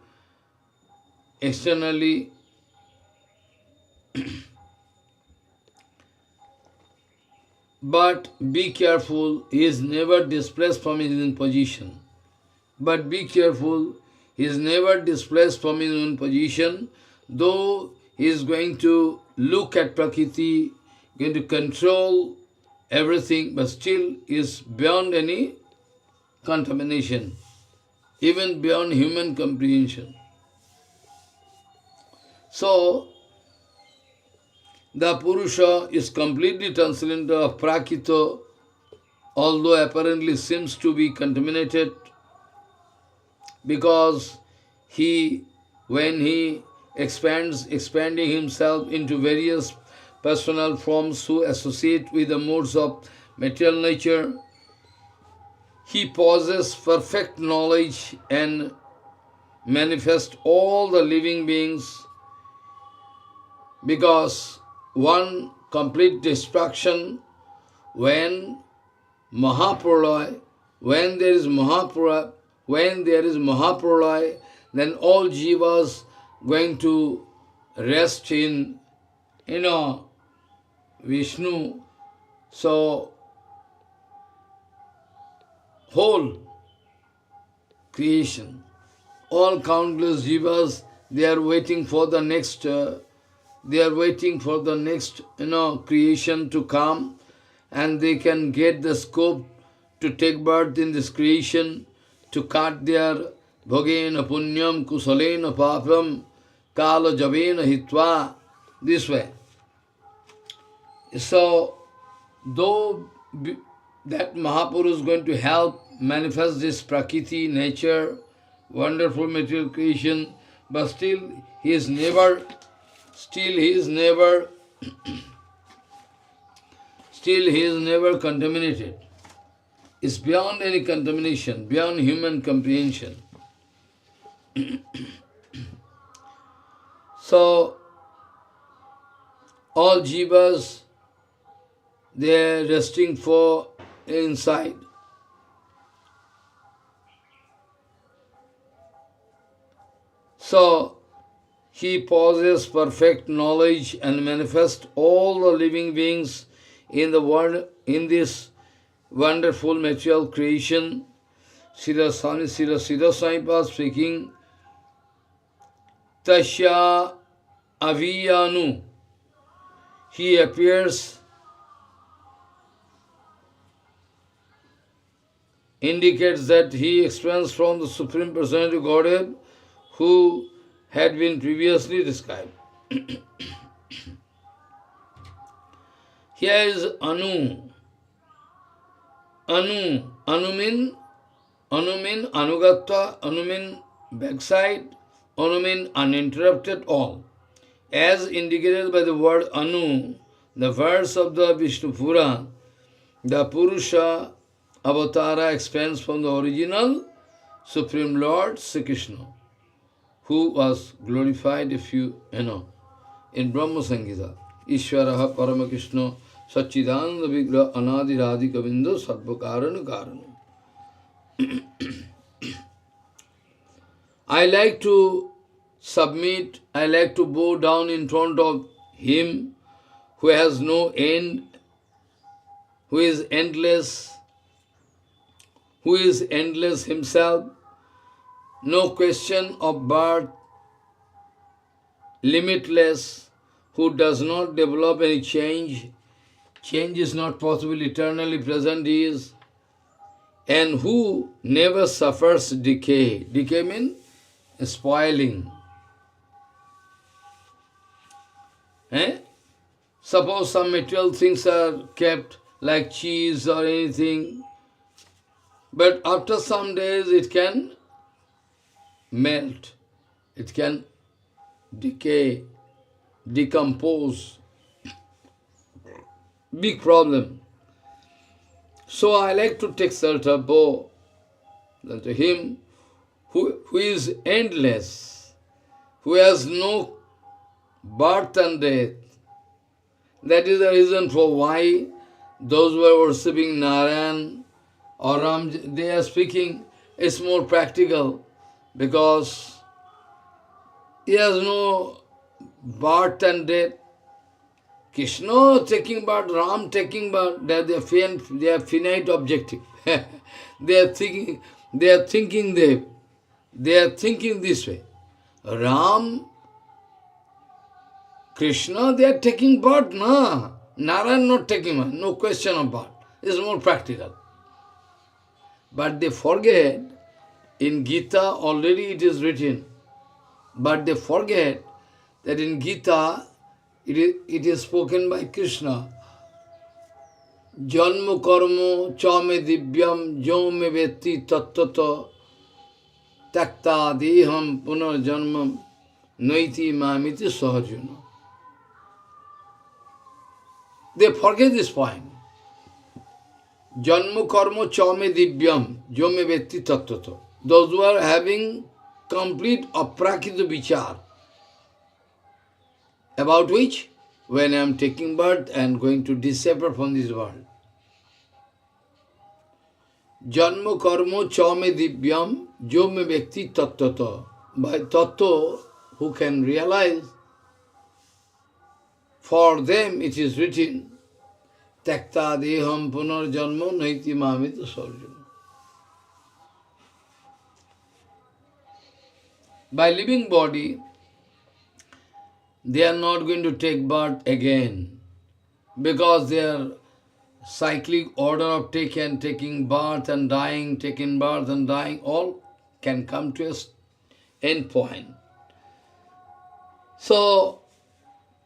but be careful, he is never displaced from his own position. But be careful, he is never displaced from his own position, though he is going to look at Prakriti, going to control everything, but still is beyond any contamination, even beyond human comprehension. So, the Purusha is completely transcendental of Prakrito, although apparently seems to be contaminated, because when he expanding himself into various personal forms who associate with the modes of material nature, he possesses perfect knowledge and manifests all the living beings, because one complete destruction, when Mahapralaya, when there is Mahapralaya, then all jivas going to rest in, Vishnu. So, whole creation, all countless jivas, they are waiting for the next, creation to come, and they can get the scope to take birth in this creation, to cut their bhogena punyam kusalena papam kala javena hitva, this way. So, though that Mahapurush is going to help manifest this Prakriti, nature, wonderful material creation, but still he is never contaminated. It's beyond any contamination, beyond human comprehension. So, all jivas, they are resting for inside. So, he possesses perfect knowledge and manifests all the living beings in the world, in this wonderful material creation. Śrīla Rūpa speaking, Tasya Aviyanu, he appears, indicates that he expands from the Supreme Personality of Godhead, who had been previously described. Here is Anu. Anu mean Anugatta, Anu mean backside, Anu mean uninterrupted all. as indicated by the word Anu, the verse of the Vishnu Puran, the Purusha Avatara expands from the original Supreme Lord Sri Krishna, who was glorified in Brahma Samhita. Ishvaraha Paramakrishna Satchidananda Vigraha Anadi Radhika Bindu Sarvakarana Karana. I like to submit, I like to bow down in front of Him who has no end, who is endless Himself, no question of birth, limitless, who does not develop any change. Change is not possible, eternally present He is, and who never suffers decay. Decay means spoiling. Suppose some material things are kept like cheese or anything, but after some days it can melt, it can decay, decompose. Big problem. So I like to take shelter bow to Him who is endless, who has no birth and death. That is the reason for why those who are worshipping Narayan or Ram, they are speaking, it's more practical, because he has no birth and death. Krishna taking birth, Ram taking birth, they are finite objective. they are thinking this way. Ram, Krishna, they are taking birth, Narayan not taking birth, no question of birth. It's more practical. But they forget, in Gita already it is written, but they forget that in Gita it is spoken by Krishna. Janma karmo chame divyam jome vetti tattata takta deham punar janmam naiti mamiti sahajuna. They forget this point. Janma karma chame divyam jome vetti tattata. Those who are having complete aprakita vichar, about which, when I am taking birth and going to disappear from this world. Janma karma chame divyam jome vekti tattata. By tattva, who can realize, for them it is written, takta deham punar janma naiti mamita sarjuna. By living body, they are not going to take birth again, because their cyclic order of taking birth and dying, taking birth and dying, all can come to an end point. So,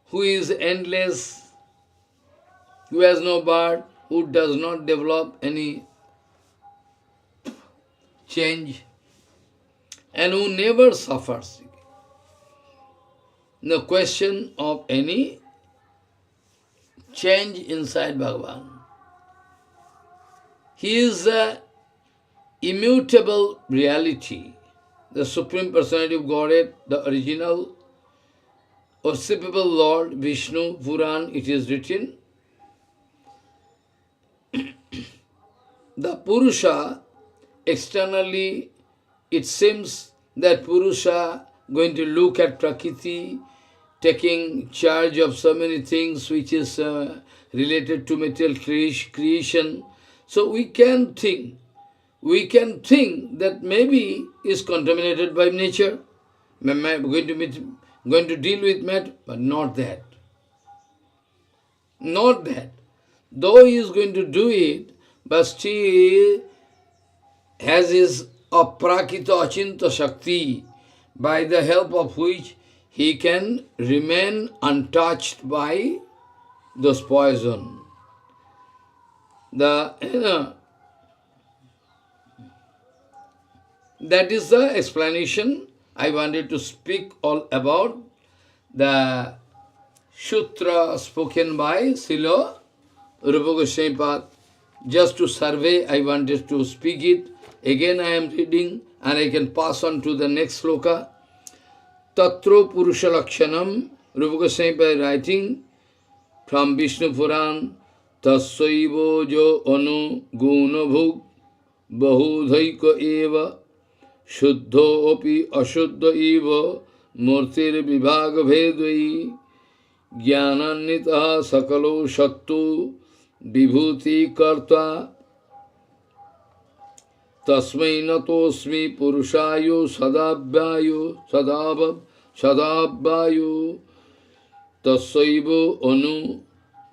who is endless, who has no birth, who does not develop any change, and who never suffers. No question of any change inside Bhagavan. He is the immutable reality, the Supreme Personality of Godhead, the original, worshipable Lord, Vishnu, Puran, it is written. The Purusha, externally, it seems that Purusha going to look at Prakriti, taking charge of so many things which is related to material creation. So we can think that maybe is contaminated by nature, going to deal with matter, but not that. Not that. Though he is going to do it, but still has his aprakita achinta shakti, by the help of which he can remain untouched by those poison. That is the explanation I wanted to speak all about. the sutra spoken by Śrīla Rūpa Gosvāmīpāda. Just to survey, I wanted to speak it. Again I am reading and I can pass on to the next sloka. Tatro Purusha Lakshanam, Rūpa Gosvāmīpāda writing from Vishnu Puran, Tassaivo jo anu gunabhug bahudhaika eva shuddho api ashuddha eva murtir vibhaga bhedvai jnanannitaha sakalo sattu vibhuti karta tasmai natosmi purushayo sadabhayo tasaivo anu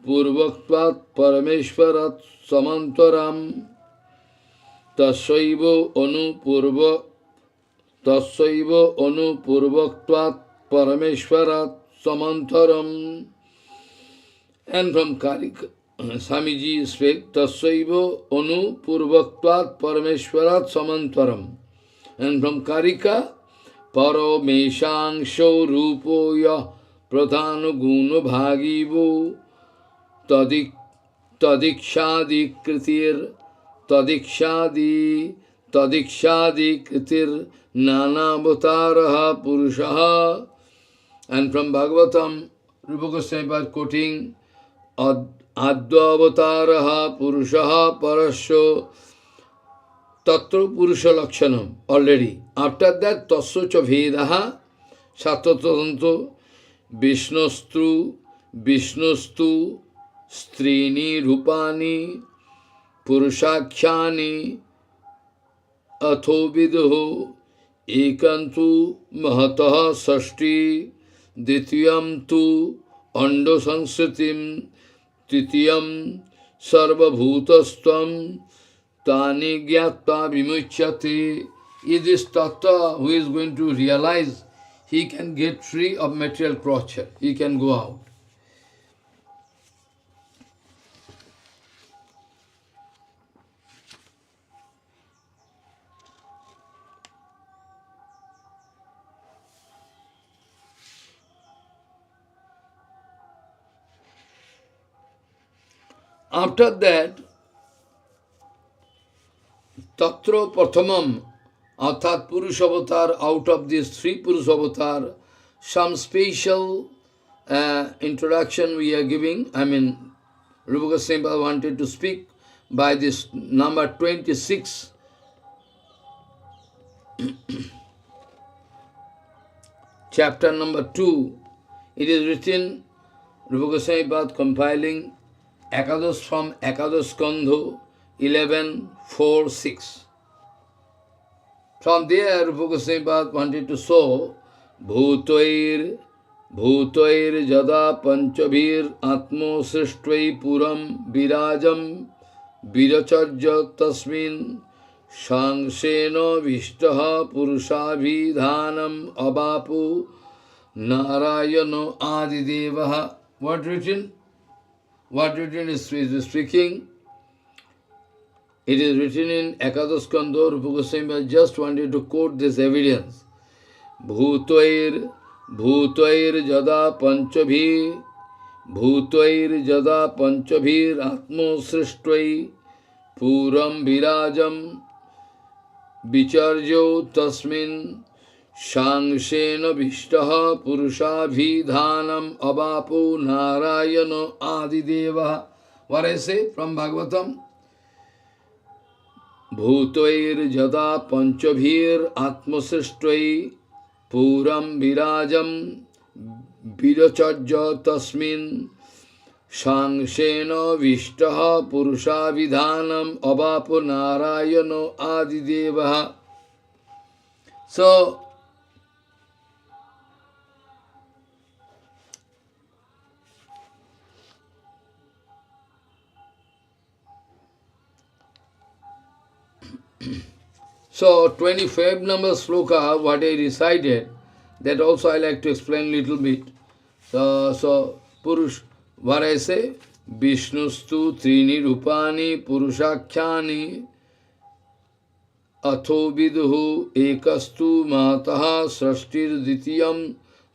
purvaktvat parameshvarat samantaram tasaivo anu purvaktvat parameshvarat samantaram. And from Karika, Swamiji spake, tasaivo anu purvaktvat parameshvarat samantaram. And from Karika, paro meshangsho rupoya pradhano guno bhagivo tadikshadi kritir nanavotaraha purushaha. And from Bhagavatam, Rūpa Gosvāmīpāda quoting advavataraha purushaha parasya tatra purusha lakshanam already. After that, tassocha vedaha satatatanto vishnustu strini rupani purushakhyani atho vidho ekantu mahataha sashti ditiyam tu ando sansritim titiyam sarvabhutastam tani gyatva vimuchyate. Is this tattva who is going to realize, he can get free of material torture, he can go out. After that, Tatra Prathamam, Arthat Purush Avatar, out of these three Purush Avatar, some special introduction we are giving. I mean, Rūpa Gosvāmīpāda wanted to speak by this number 26. Chapter number 2. It is written, Rūpa Gosvāmīpāda compiling Ekadas from Ekadas Skandho 11:4-6. From there, Rūpa Gosvāmīpāda wanted to show Bhūtair jada panchabhir atmo srishtvai puram virajam viracharya tasmin shangsena vishtaha purushabhidhanam abapu narayano adidevaha. What written? What written is speaking? It is written in Ekadas Skandho. Rūpa Gosvāmīpāda just wanted to quote this evidence. Bhūtair jada panchabhir atmo srishtvai puram virajam vicharjo tasmin shangsena vishtaha purushabhidhanam abapu narayano adideva. What I say from Bhagavatam? Bhūtair jada panchabhir atmo srishtvai puram virajam viracharya tasmin shangsena vishtaha purushabhidhanam abapu narayano adidevaha. So, So, 25 number sloka, what I recited, that also I like to explain little bit. So Purush, what I say? Vishnustu trini rupani purushakhyani atho vidhu ekastu mataha srashtir ditiyam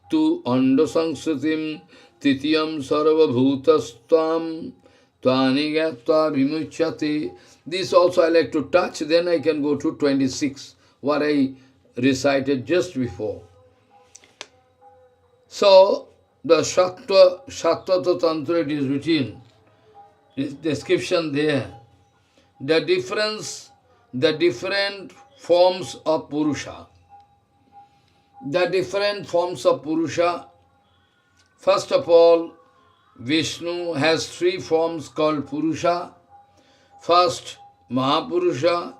tu anda sangsritim titiyam sarva bhutastam tvanigatva vimuchyate. This also I like to touch, then I can go to 26, what I recited just before. So, the Shaktata Tantra, it is written, this description there, the different forms of Purusha. The different forms of Purusha, first of all, Vishnu has 3 forms called Purusha. First, Mahapurusha,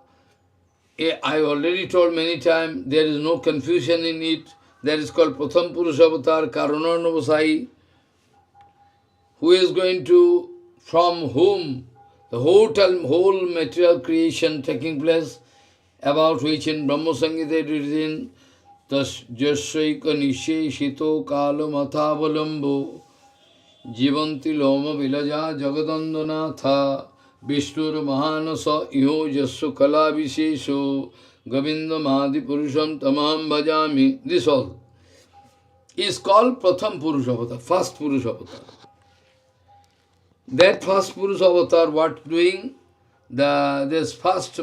I already told many times, there is no confusion in it. That is called Pratham Purusha Avatar, Karunarnavasai, who is going to, from whom the whole material creation taking place, about which in Brahma Samhita it is written, Tas jasyaika nishe shito kalo mathavalambo jivanti loma vilaja jagadandana Vishnur Mahanasa iho jasya kala vishesho Govinda Mahadi Purusham Tamam Bhajami. This all is called Pratham Purusha Avatar, first Purusha Avatar. That first Purusha Avatar, what doing? This first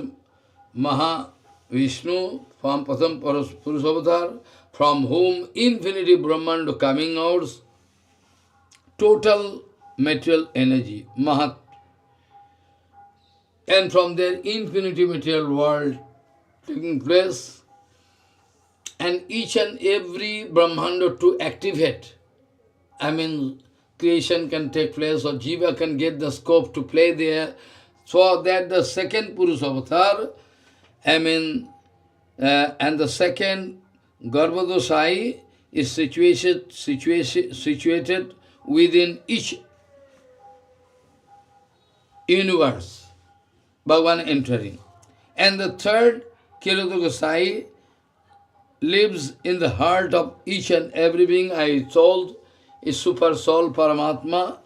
Maha Vishnu from Pratham Purusha Avatar, from whom infinity Brahmanda coming out, total material energy, Mahat. And from their infinity material world taking place, and each and every Brahmanda to activate. I mean, creation can take place, or Jiva can get the scope to play there. So that the second Purusha Avatar, and the second Garbhodosai is situated within each universe, Bhagavan entering. And the third, Kiradogosai, lives in the heart of each and every being. I told, is Super Soul Paramatma.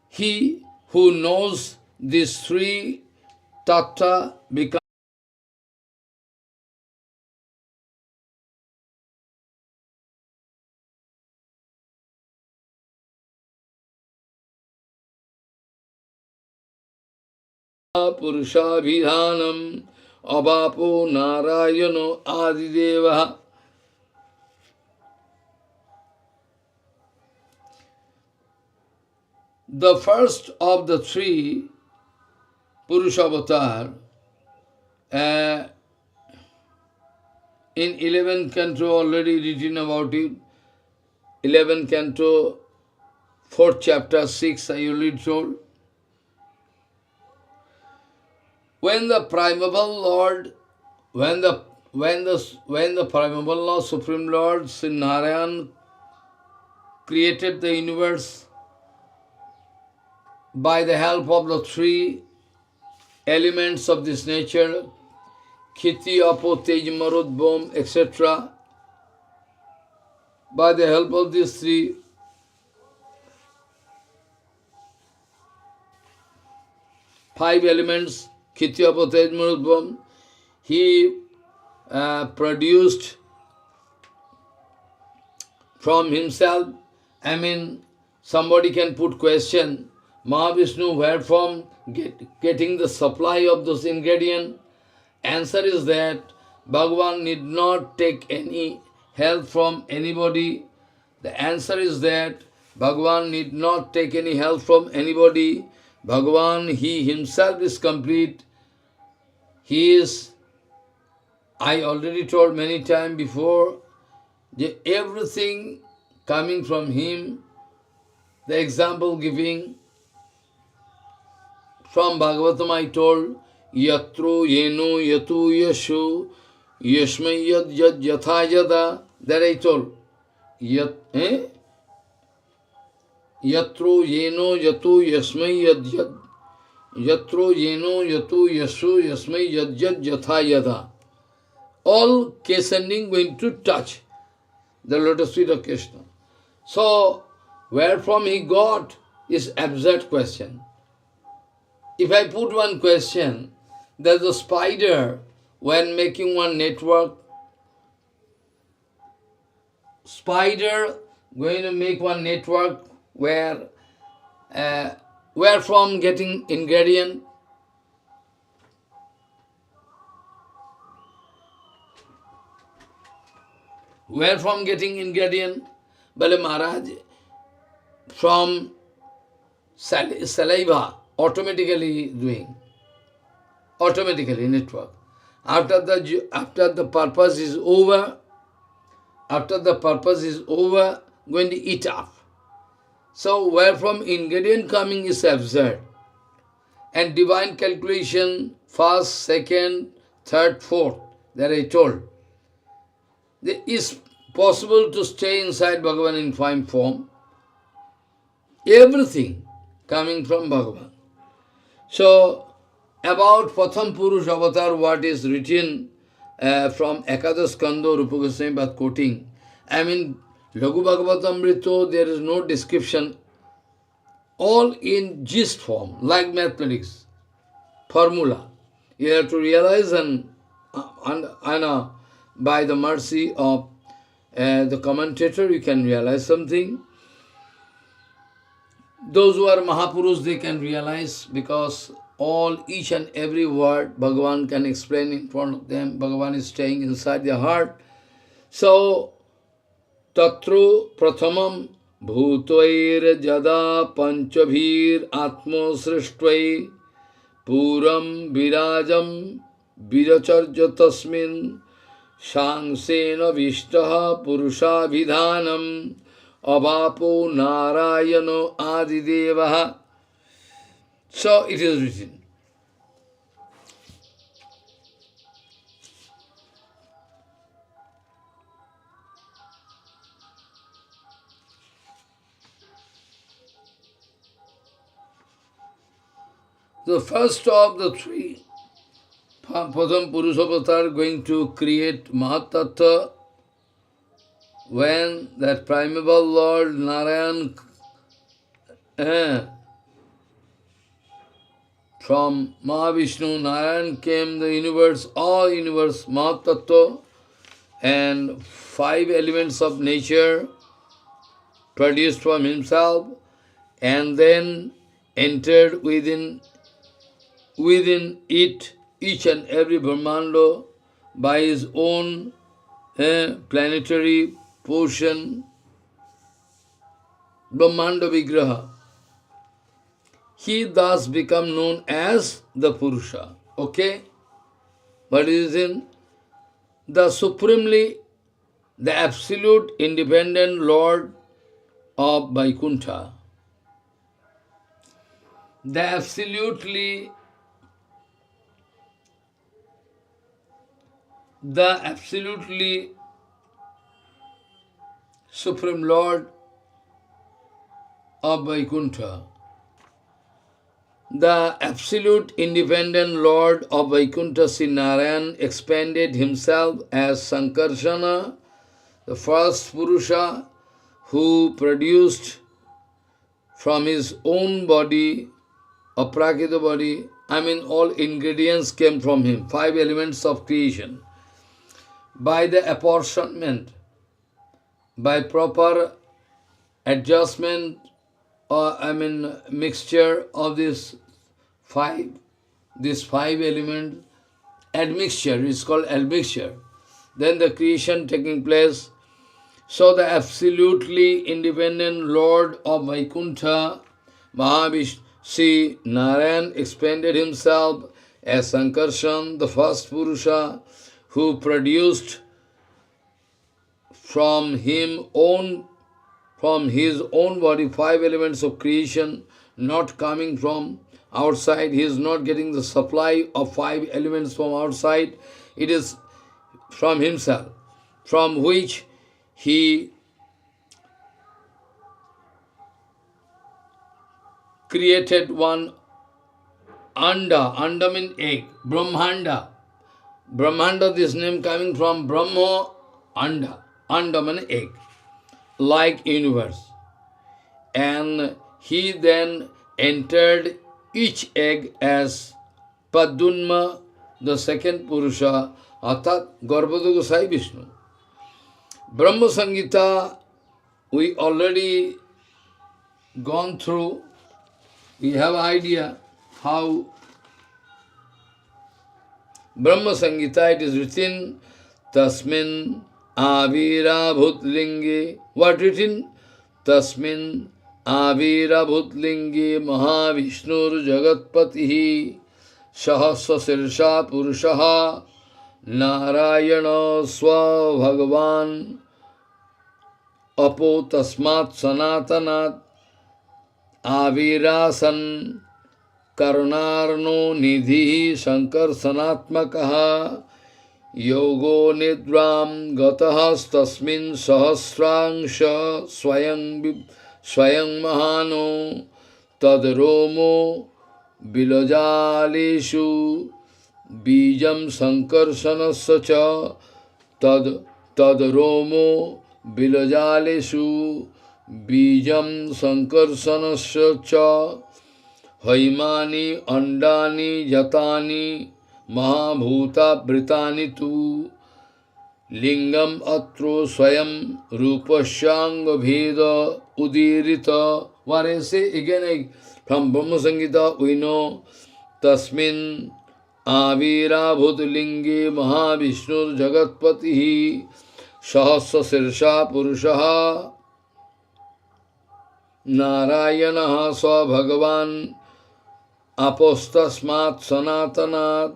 He who knows these 3 tattva becomes Purusha Vidhanam Abapo Narayano Adideva. The first of the 3 Purusha Avatar, in 11th canto already written about it, 11th canto, 4th chapter, 6, I already told. When the primeval Lord, when the primeval Lord, Supreme Lord, Sri Narayan created the universe by the help of the 3 elements of this nature, Khiti, Apo, Tej, Marut, Bom, etc. By the help of these 3 5 elements, Khiti, Apo, Tej, Marut, Bom, he produced from himself. I mean, somebody can put question, Mahavishnu, where from getting the supply of those ingredients? Answer is that Bhagavan need not take any help from anybody. The answer is that Bhagavan need not take any help from anybody. Bhagavan, he himself is complete. He is, I already told many times before, everything coming from him, the example giving, from Bhagavatam I told, Yatro yeno yatu yashu yashmai yad yad yatha yada. That I told. Yatro yeno yatu yasmai yad yad. Yatro yeno yatu yashu yasmai yad yad yatha yada. All case ending going to touch the lotus feet of Krishna. So, where from he got is absurd question. If I put one question, that the spider, when making one network, spider going to make one network where from getting ingredient. Where from getting ingredient? Bale Maharaj, from saliva, automatically doing, automatically network. After the purpose is over, going to eat up. So where from ingredient coming is absurd. And divine calculation, first, second, third, fourth, that I told. It is possible to stay inside Bhagavan in fine form. Everything coming from Bhagavan. So, about Pratham Purush Avatar, what is written from Ekadas Skando Rupa Gosvāmīpāda quoting. I mean, Laghu-Bhagavatamrita, there is no description, all in gist form, like mathematics, formula. You have to realize and by the mercy of the commentator, you can realize something. Those who are Mahapurus, they can realize because each and every word Bhagavan can explain in front of them. Bhagavan is staying inside their heart. So, Tatru Prathamam Bhutvair Jada Panchabhir Atmo Srishtvai Puram Virajam Viracharja Tasmin Shangsena Vishtaha Purusha Vidhanam Avapo Narayano Adidevaha. So it is written. The first of the three, Pratham Purusha going to create Mahatattva when that primeval Lord Narayan from Mahavishnu, Narayan came the universe, all universe, Mahatattva, and 5 elements of nature produced from himself, and then entered within it, each and every Brahmanda by his own planetary portion, Brahmanda Vigraha. He thus become known as the Purusha. Okay? What is in? The supremely, the absolute independent Lord of Vaikuntha. The absolutely Supreme Lord of Vaikuntha. The absolute independent Lord of Vaikuntha, Sri Narayan, expanded himself as Sankarsana, the first Purusha, who produced from his own body, Aprakita body, all ingredients came from him, 5 elements of creation. By the apportionment, by proper adjustment, or mixture of these five elements, admixture, it's called admixture. Then the creation taking place. So the absolutely independent Lord of Vaikuntha, Mahavishnu, Sri Narayan, expanded himself as Sankarshan, the first Purusha, who produced from his own body 5 elements of creation, not coming from outside. He is not getting the supply of 5 elements from outside. It is from himself, from which he created one anda means egg, Brahmanda. Brahmanda, this name coming from Brahma, anda means egg, like universe. And he then entered each egg as Padunma, the second Purusha, Arthat Garbhoda Gosai Vishnu. Brahma Sangita, we already gone through. We have idea how Brahma Sangita, it is written, Tasmin Avira Bhutlinge. What written? Tasmin Avira Bhutlinge Mahavishnur Jagatpatihi Sahasra Sirsha Purushaha Narayana Swa Bhagavan Apo Tasmat Sanatanat Avirasan Karunarno Nidhi Shankar Sanatmakaha Yogo Nidram Gatahas Tasmin Sahasrangsha Swayang Mahano Tadromo Bilajalishu Bijam Sankarsanasya Tadromo Bilajalishu Bijam Sankarsanasya Haimani Andani Jatani Mahabhuta Britani tu Lingam Atro Swayam Rupashyanga Bheda Udirita. What I say again from Brahma Sangita we know Tasmin Avira Bhutlinge Mahavishnu Jagatpatihi Sahasra Sirsha Purushaha Narayana Sa Bhagavan Apostasmat Sanatanat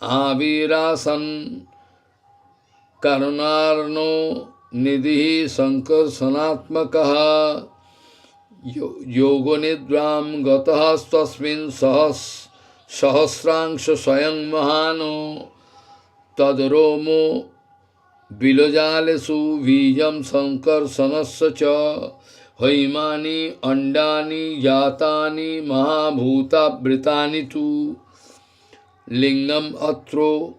Avirasan Karunarno Nidhi Sankar Sanatmakaha Yogonidram Gatahastasmin Sahasrangsha Swayang Mahano Tadromo Bilojalesu Vijam Sankar Sanasya Haimani Andani Yatani Mahabhuta Britani tu Lingam Atro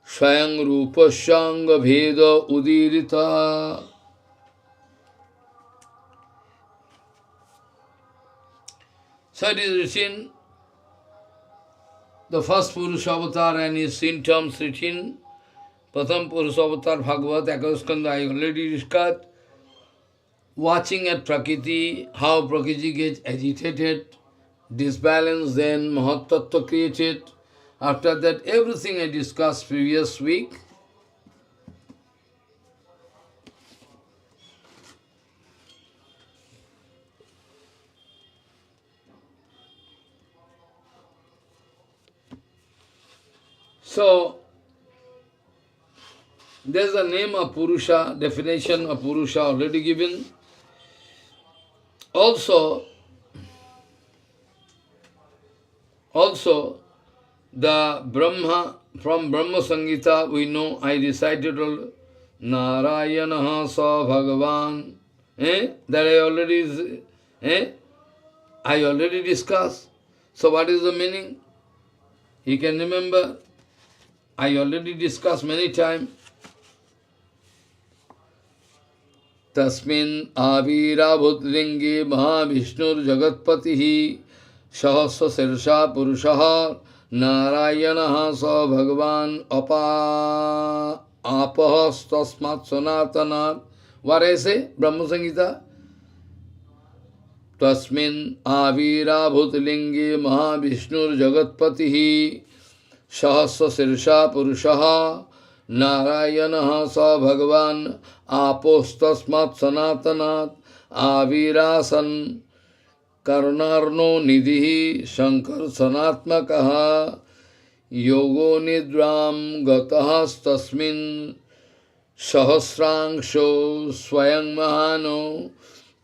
Shayang Rupashanga Bheda Udirita. So it is written, the first Purusha avatar and his symptoms written, Pratham Purusha avatar Bhagavad Akaskanda, I already discussed. Watching at Prakriti, how Prakriti gets agitated, disbalanced, then Mahatattva created. After that, everything I discussed previous week. So, there's a name of Purusha, definition of Purusha already given. Also, the Brahma, from Brahma Sangita, we know, I recited all Narayana Sa Bhagavan. That I already discussed. So what is the meaning? You can remember. I already discussed many times. Tasmin Avira Bhutlinge Mahavishnur Jagatpatihi Sahasra Sirsha Purushaha Narayana Sa Bhagavan Apahas Tasmat Sanatana. What I say? Brahma Sangita. Tasmin Avira Bhutlinge Mahavishnur Jagatpatihi Sahasra Sirsha Purushaha Narayana Sa Bhagavan Apostasmat Sanatanat Avirasan Karunarno Nidhi Shankar Sanatmakaha Yogo Nidram Gatahas Tasmin Sahasrangsho Swayang Mahano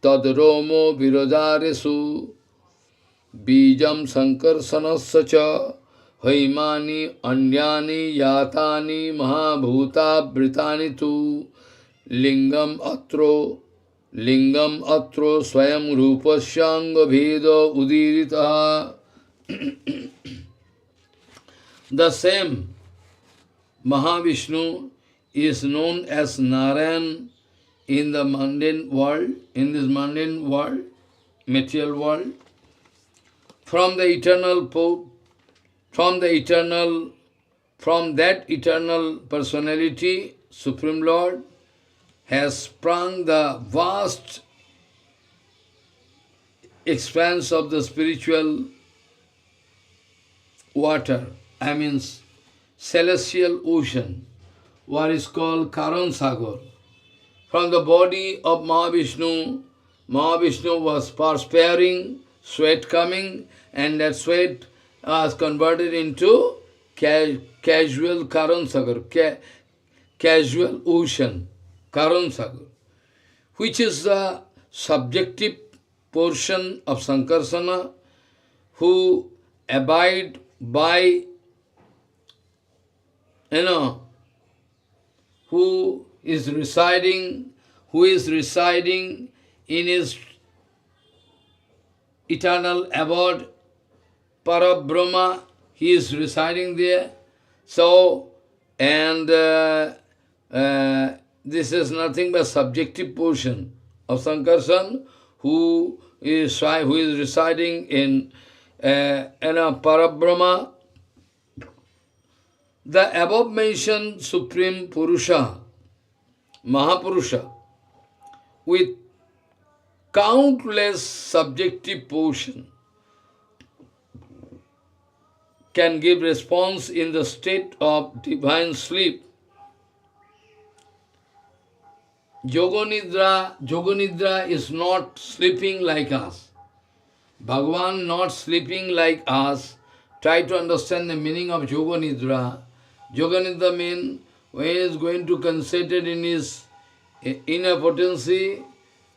Tadromo Virojaresu Bijam Sankar Sanasya Haimani Anyani Yatani Mahabhuta Britani tu Lingam Atro Swayam Rupashyanga Bheda Udirita. The same Mahavishnu is known as Narayan in the mundane world, in this mundane world, material world. From that eternal personality, Supreme Lord, has sprung the vast expanse of the spiritual water, I mean celestial ocean, what is called Karan Sagar. From the body of Mahavishnu, Mahavishnu was perspiring, sweat coming, and that sweat was converted into casual Karan Sagar, casual ocean, Karan Sagar, which is the subjective portion of Sankarsana, who abide by, who is residing in his eternal abode, Parabrahma, he is residing there. So, and this is nothing but subjective portion of Sankarsana, who is residing in Parabrahma. The above mentioned Supreme Purusha, Mahapurusha, with countless subjective portion, can give response in the state of divine sleep. Yoganidra is not sleeping like us. Bhagavan not sleeping like us. Try to understand the meaning of Yoganidra. Yoganidra means when he is going to concentrate in his inner potency,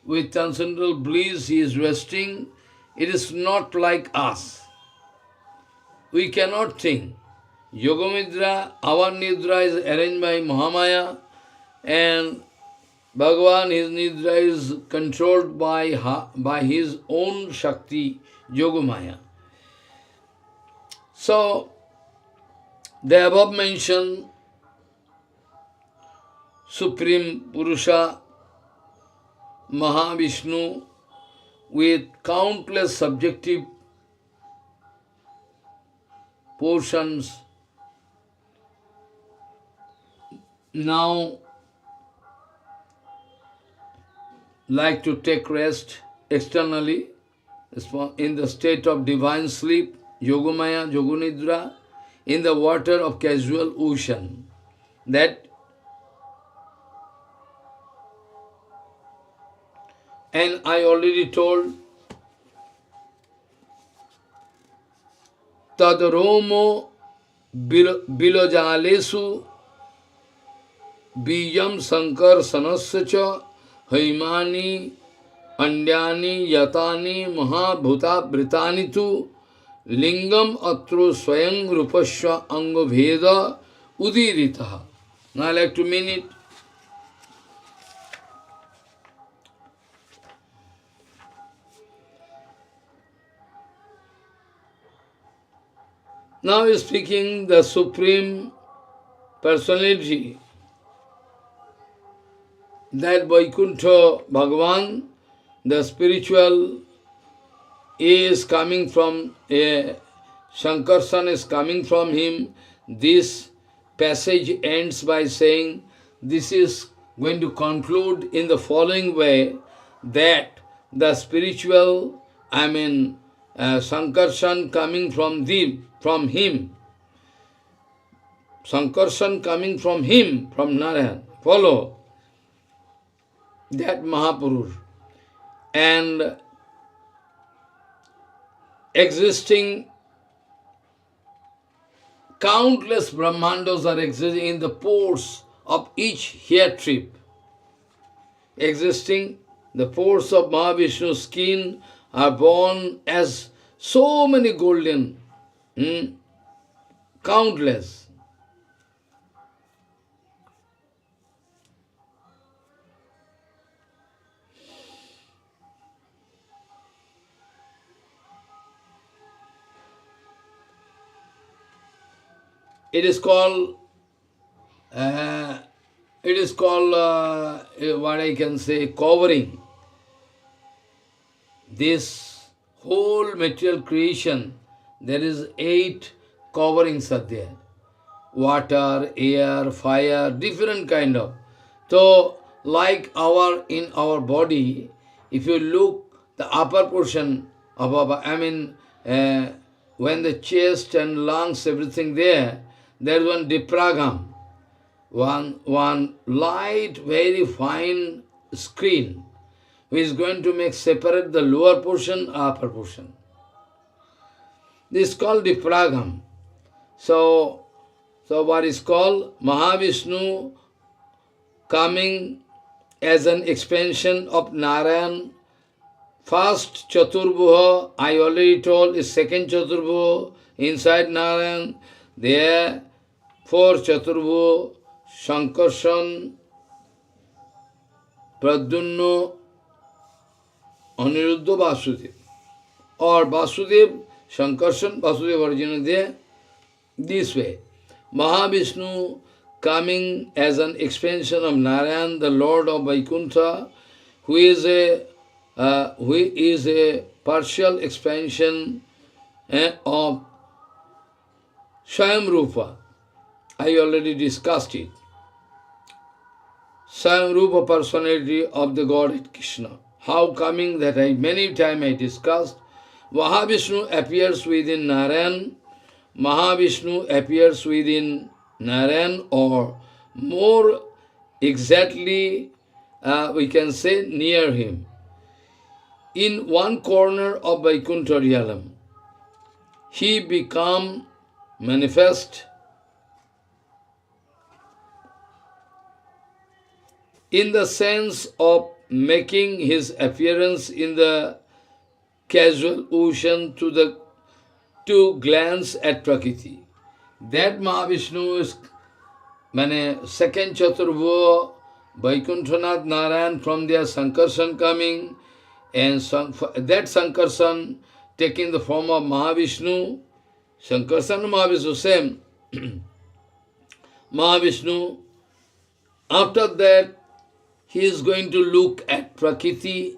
with transcendental bliss he is resting. It is not like us. We cannot think. Yogamidra, our Nidra is arranged by Mahamaya, and Bhagavan, his Nidra is controlled by his own Shakti, Yogamaya. So, the above mentioned Supreme Purusha, Mahavishnu, with countless subjective portions, now like to take rest externally in the state of divine sleep, Yogamaya, Yoganidra, in the water of casual ocean. That and I already told Tadaromo bilojalesu bijam sankar sanasya haimani andyani yatani mahabhuta britani tu lingam atro swayam rupasya anga bheda udiritaha. Now I like to mean it. Now he is speaking the Supreme Personality, that Vaikuntha Bhagavan, the spiritual, is coming from, Shankarsana is coming from him. This passage ends by saying, this is going to conclude in the following way, that the spiritual, Sankarsana coming from him, Sankarsana coming from him, from Narayan, follow that Mahapurush, and existing countless Brahmandas are existing in the pores of each hair trip. Existing, the pores of Mahavishnu's skin are born as so many golden, countless. It is called, what I can say, covering. This whole material creation, there is 8 coverings are there. Water, air, fire, different kind of. So, like in our body, if you look the upper portion of our, when the chest and lungs, everything there is one dipragam, one light, very fine screen, which is going to make separate the lower portion, upper portion. This is called dipragam. So what is called Mahavishnu coming as an expansion of Narayan. First Chaturbhuha, I already told, is second Chaturbhuha inside Narayan. There, fourth Chaturbhuha, Sankarshan, Pradyumna, Aniruddha, Vasudev. Or Vasudev, Sankarshan, Vasudev originated there. This way. Mahavishnu coming as an expansion of Narayan, the Lord of Vaikuntha, who is a partial expansion of Shyam Rupa. I already discussed it. Shyam Rupa personality of the Godhead Krishna. How coming that many times I discussed. Mahavishnu appears within Narayan. Mahavishnu appears within Narayan, or more exactly, we can say near him. In one corner of Vaikuntha realm, he become manifest in the sense of making his appearance in the casual ocean to glance at Prakriti. That Mahavishnu is second Chaturbhuva, Vaikuntha Narayan, from there Sankarshan coming, and that Sankarshan taking the form of Mahavishnu. Sankarshan and Mahavishnu, same. Mahavishnu, after that, he is going to look at Prakriti.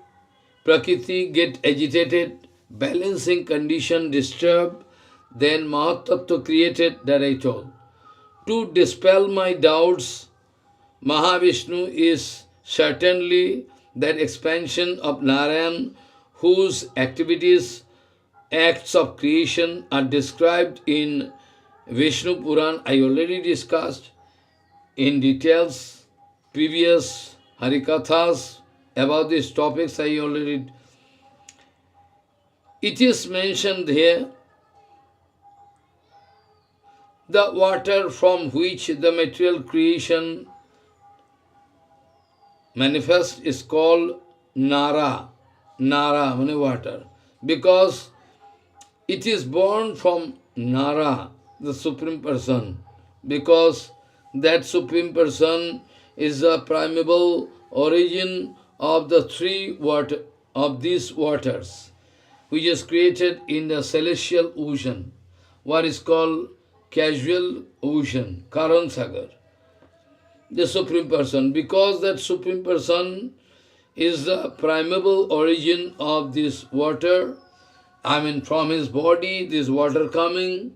Prakriti get agitated, balancing condition disturbed, then Mahatattva created, that I told. To dispel my doubts, Mahavishnu is certainly that expansion of Narayan, whose activities, acts of creation are described in Vishnu Puran. I already discussed in details previous Harikathas about these topics. It is mentioned here, the water from which the material creation manifests is called Nara. Nara means water. Because it is born from Nara, the Supreme Person. Because that Supreme Person is the primeval origin of the these waters, which is created in the celestial ocean, what is called casual ocean, Karan Sagar. The Supreme Person, because that Supreme Person is the primeval origin of this water, from his body, this water coming,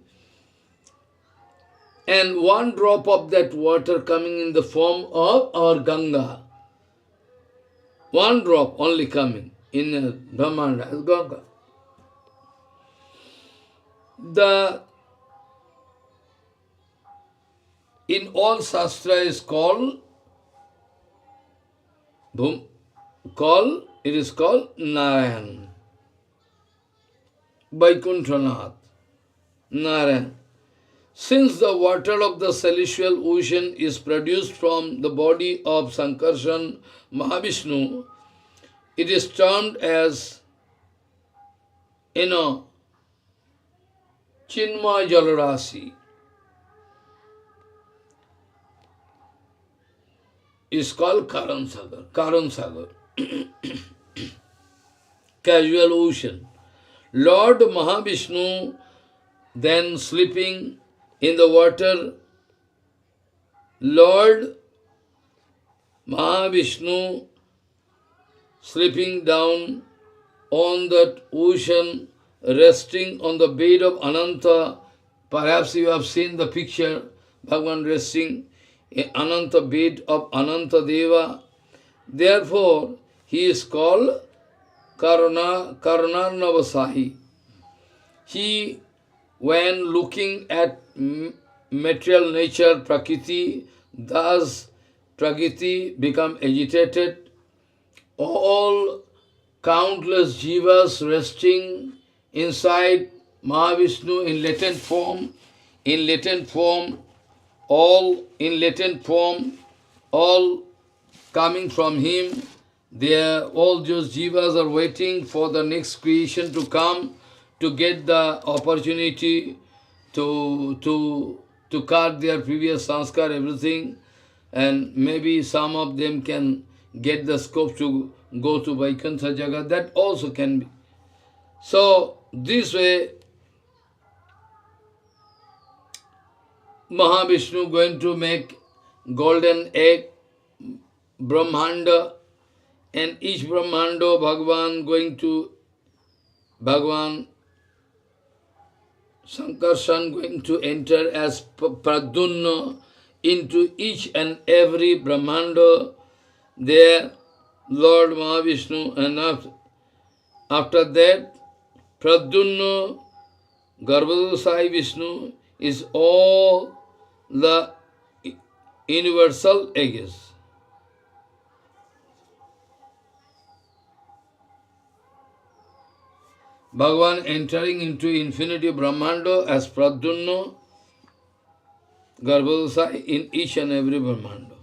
and one drop of that water coming in the form of our Ganga. One drop only coming in Brahmanda as Ganga. In all Shastra is called Narayan. Vaikuntha Narayan. Since the water of the celestial ocean is produced from the body of Sankarshan Mahavishnu, it is termed as, Chinmaya Jalarasi. Is called Karan Sagar. Casual ocean. Lord Mahavishnu then sleeping in the water. Lord Mahavishnu sleeping down on that ocean, resting on the bed of Ananta. Perhaps you have seen the picture, Bhagavan resting Ananta bed of Ananta Deva, Therefore, he is called Karunarnavasahi. He, when looking at material nature, Prakriti, thus Prakriti become agitated. All countless jivas resting inside Mahavishnu in latent form, all in latent form, all coming from him. All those jivas are waiting for the next creation to come to get the opportunity to cut their previous sanskar, everything, and maybe some of them can get the scope to go to Vaikuntha Jagat. That also can be. So, this way, Mahavishnu going to make golden egg, Brahmanda, and each Brahmanda, Bhagavan, Sankarshan going to enter as Pradyumna into each and every Brahmanda. There, Lord Mahavishnu, and after that, Pradyumna, Garbhodasai Vishnu is all the universal ages. Bhagavan entering into infinity Brahmanda as Pradyumna, Garbhodasai in each and every Brahmanda.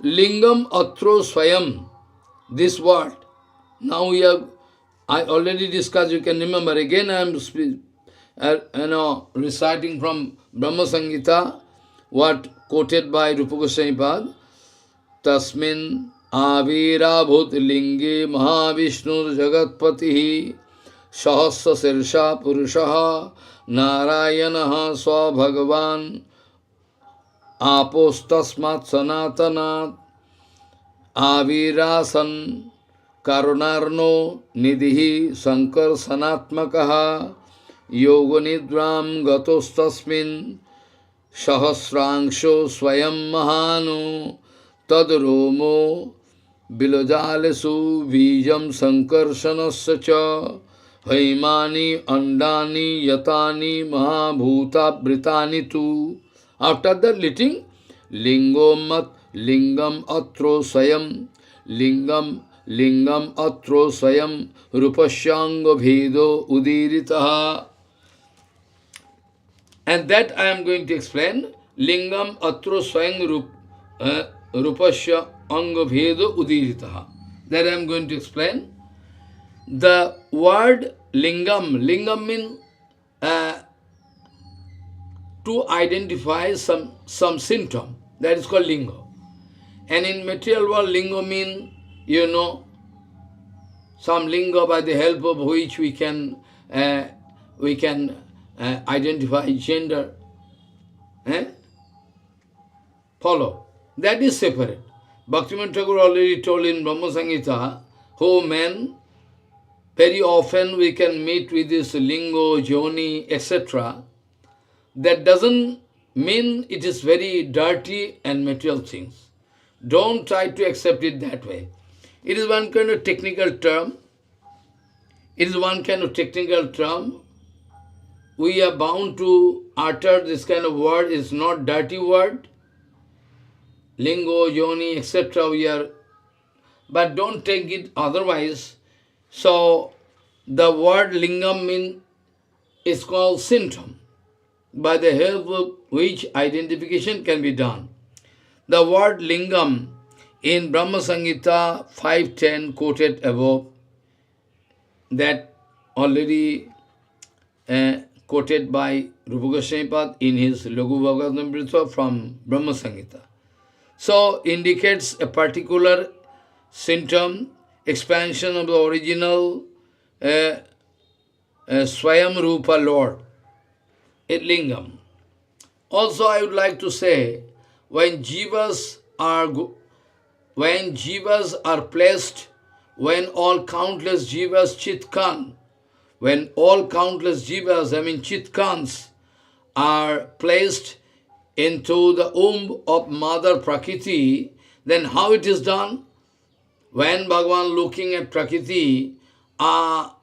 Lingam atro Shyam, this word. Now I already discussed, you can remember. Again I am reciting from Brahma Samhita, what quoted by Rūpa Gosvāmīpāda. Tasmin avirabhut linge mahavishnu jagatpatihi sahasra sirsha purushaha narayanaha sva bhagavan apostasmat sanatanat avirasan karunarno nidhi sankar sanatmakaha yoganidram gatostasmin sahasrangsho swayam mahano tadromo bilajalesu vijam sankarsanasya cha haimani andani yatani mahabhuta britani tu. After that, lingam atro sayam, lingam atro sayam rupashyanga bhedo udiritaha. And that I am going to explain. Lingam atro sayam rupasya anga bhedo udiritaha. That I am going to explain. The word lingam means to identify some symptom. That is called linga. And in material world, linga means, some linga by the help of which we can identify gender. Follow. That is separate. Bhaktivinoda Thakur already told in Brahma Samhita, oh man, very often we can meet with this lingo, joni, etc. That doesn't mean it is very dirty and material things. Don't try to accept it that way. It is one kind of technical term. We are bound to utter this kind of word. It's not dirty word. Lingo, yoni, etc. But don't take it otherwise. So, the word lingam is called symptom, by the help of which identification can be done. The word lingam in Brahma Samhita 5.10 quoted above, that already quoted by Rūpa Gosvāmīpāda in his Laghu-Bhagavatamrita from Brahma Samhita. So, indicates a particular symptom, expansion of the original Shyam Rupa Lord, a lingam. Also, I would like to say, when jivas are placed, when all countless jivas chitkan, chitkans are placed into the womb of Mother Prakriti, then how it is done? When Bhagavan looking at Prakriti, are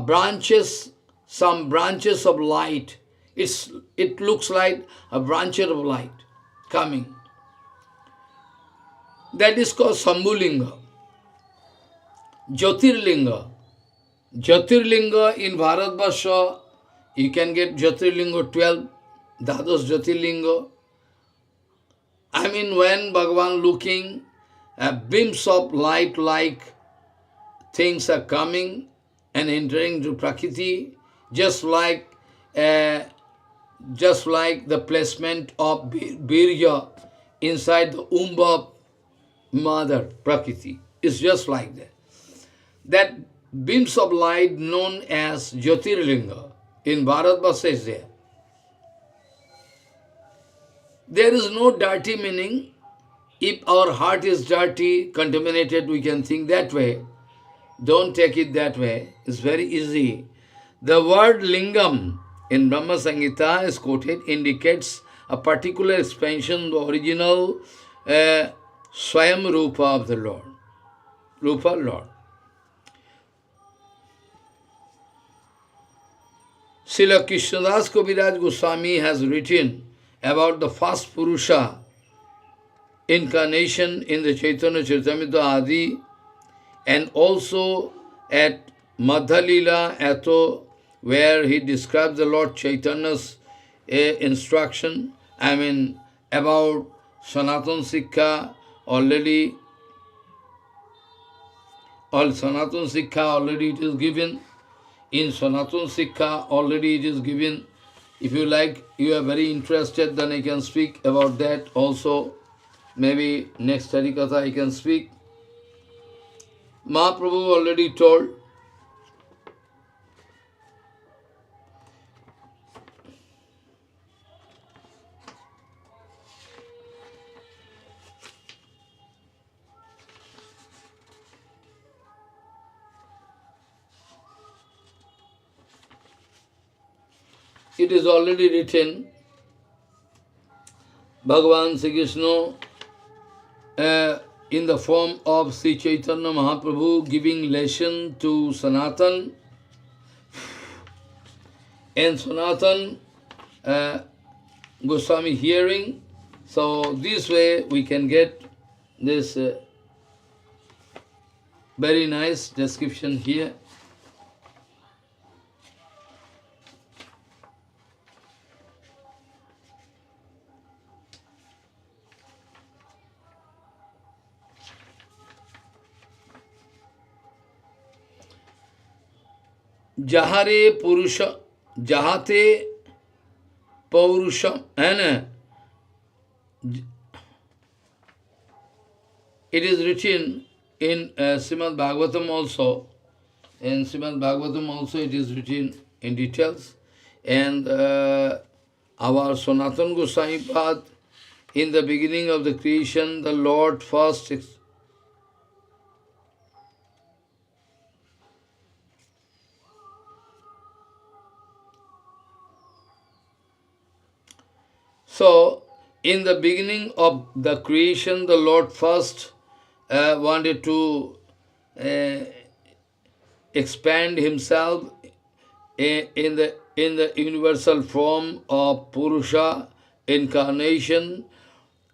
branches, some branches of light. It looks like a branch of light coming. That is called Sambhulinga. Jyotirlinga. Jyotirlinga in Bharatvarsha, you can get Jyotirlinga 12, Dadas Jyotirlinga. I mean, when Bhagavan looking, beams of light like things are coming and entering to Prakriti, just like the placement of Birya inside the womb of Mother Prakriti. It's just like that. That beams of light known as Jyotirlinga in Bharatvarsha is there. There is no dirty meaning. If our heart is dirty, contaminated, we can think that way. Don't take it that way. It's very easy. The word lingam in Brahma Samhita is quoted, indicates a particular expansion, the original Shyam Rupa of the Lord. Rupa, Lord. Srila Krishnadas Kaviraj Goswami has written about the first Purusha incarnation in the Chaitanya Charitamrita Adi, and also at Madhya Lila Ato, where he describes the Lord Chaitanya's instruction, about Sanatana Sikha already. All Sanatana Sikha already it is given. In Sanatana Sikha already it is given. If you like, you are very interested, then I can speak about that also. Maybe next ХариКатха I can speak. Mahaprabhu already told. It is already written, Bhagavan Sri Krishna in the form of Sri Chaitanya Mahaprabhu giving lesson to Sanatan, and Sanatan Goswami hearing. So this way we can get this very nice description here. Jahare Purusha, Jahate Paurusha, and it is written in Srimad Bhagavatam also. In Srimad Bhagavatam also it is written in details. And our Sanatana Gosvāmīpāda, in the beginning of the creation, the Lord first So, in the beginning of the creation, the Lord first wanted to expand himself in the universal form of Purusha, incarnation,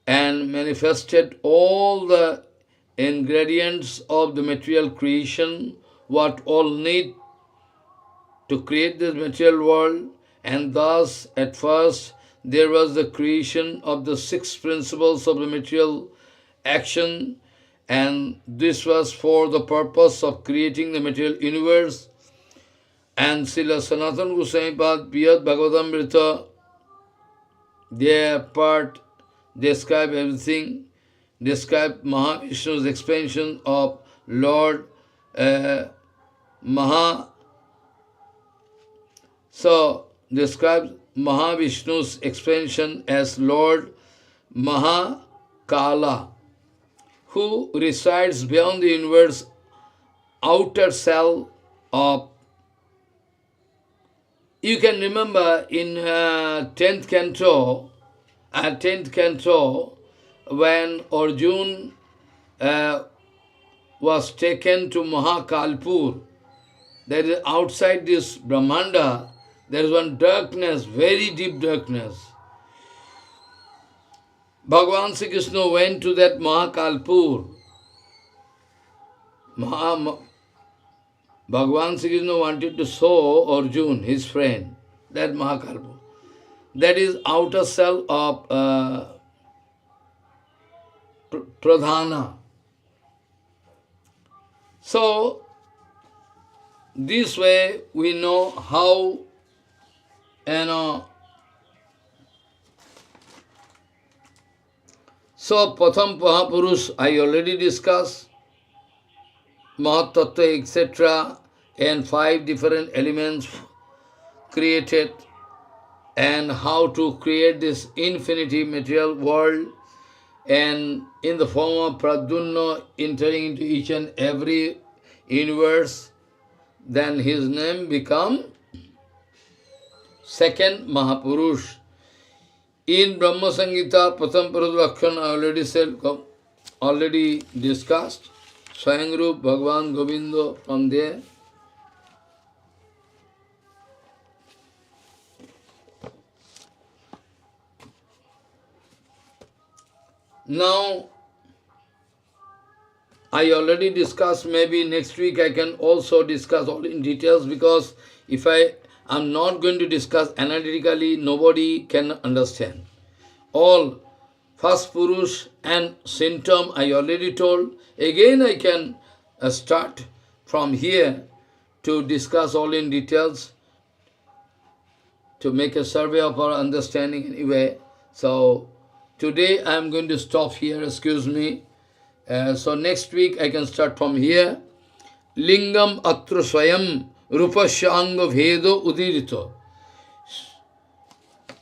and manifested all the ingredients of the material creation, what all need to create this material world, and thus at first there was the creation of the 6 principles of the material action, and this was for the purpose of creating the material universe. And Srila Sanatana Goswāmīpāda, Brihad Bhagavatamrita, their part describe everything, describe Mahavishnu's expansion of Lord describes Mahavishnu's expansion as Lord Mahakala, who resides beyond the universe, outer cell of You can remember in 10th canto, when Arjun was taken to Mahakalpur, there is outside this Brahmanda, there is one darkness, very deep darkness. Bhagavan Sri Krishna went to that Mahakalpur. Bhagavan Sri Krishna wanted to show Arjun, his friend, that Mahakalpur. That is outer cell of Pradhana. So, this way we know how, so Pratham Mahapurush I already discussed, Mahatattva, etc., and 5 different elements created, and how to create this infinity material world, and in the form of Pradyumna entering into each and every universe, then his name become second Mahapurush. In Brahma Samhita, Pratham Purush I already said, already discussed. Shyam Rūpa Bhagavan Govinda from there. Now, I already discussed, maybe next week I can also discuss all in details, because if I am not going to discuss analytically, nobody can understand. All first Purush and symptom I already told. Again I can start from here to discuss all in details, to make a survey of our understanding anyway. So, today I am going to stop here, excuse me. So next week I can start from here. Lingam atra swayam rupasya anga bhedo udirito.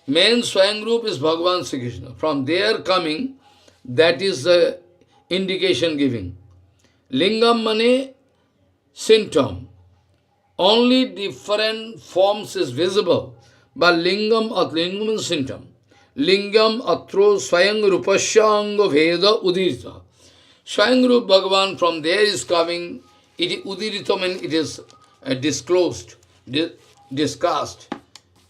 Main Swayam Rup is Bhagavan Sri Krishna. From there coming, that is the indication giving. Lingam mane symptom. Only different forms is visible, but lingam is symptom. Lingam atro swayam rupasya anga bheda udirita. Swayam Rup Bhagavan from there is coming. It is udirita means it is disclosed, discussed,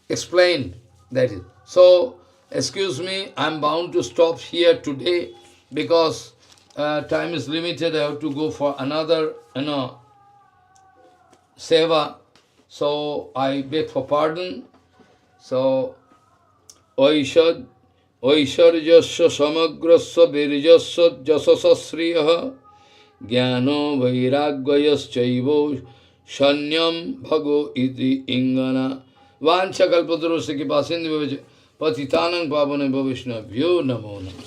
explained. That is. So, excuse me, I am bound to stop here today because time is limited. I have to go for another, seva. So, I beg for pardon. So, Oishad, Oisharjasya samagrasya virjasya jasasasriyaha jnano vairagyayas shanyam bhago iti ingana Vancha kalpatarosya ki pasindu patitanang pavane bhavishna vyo namo namo.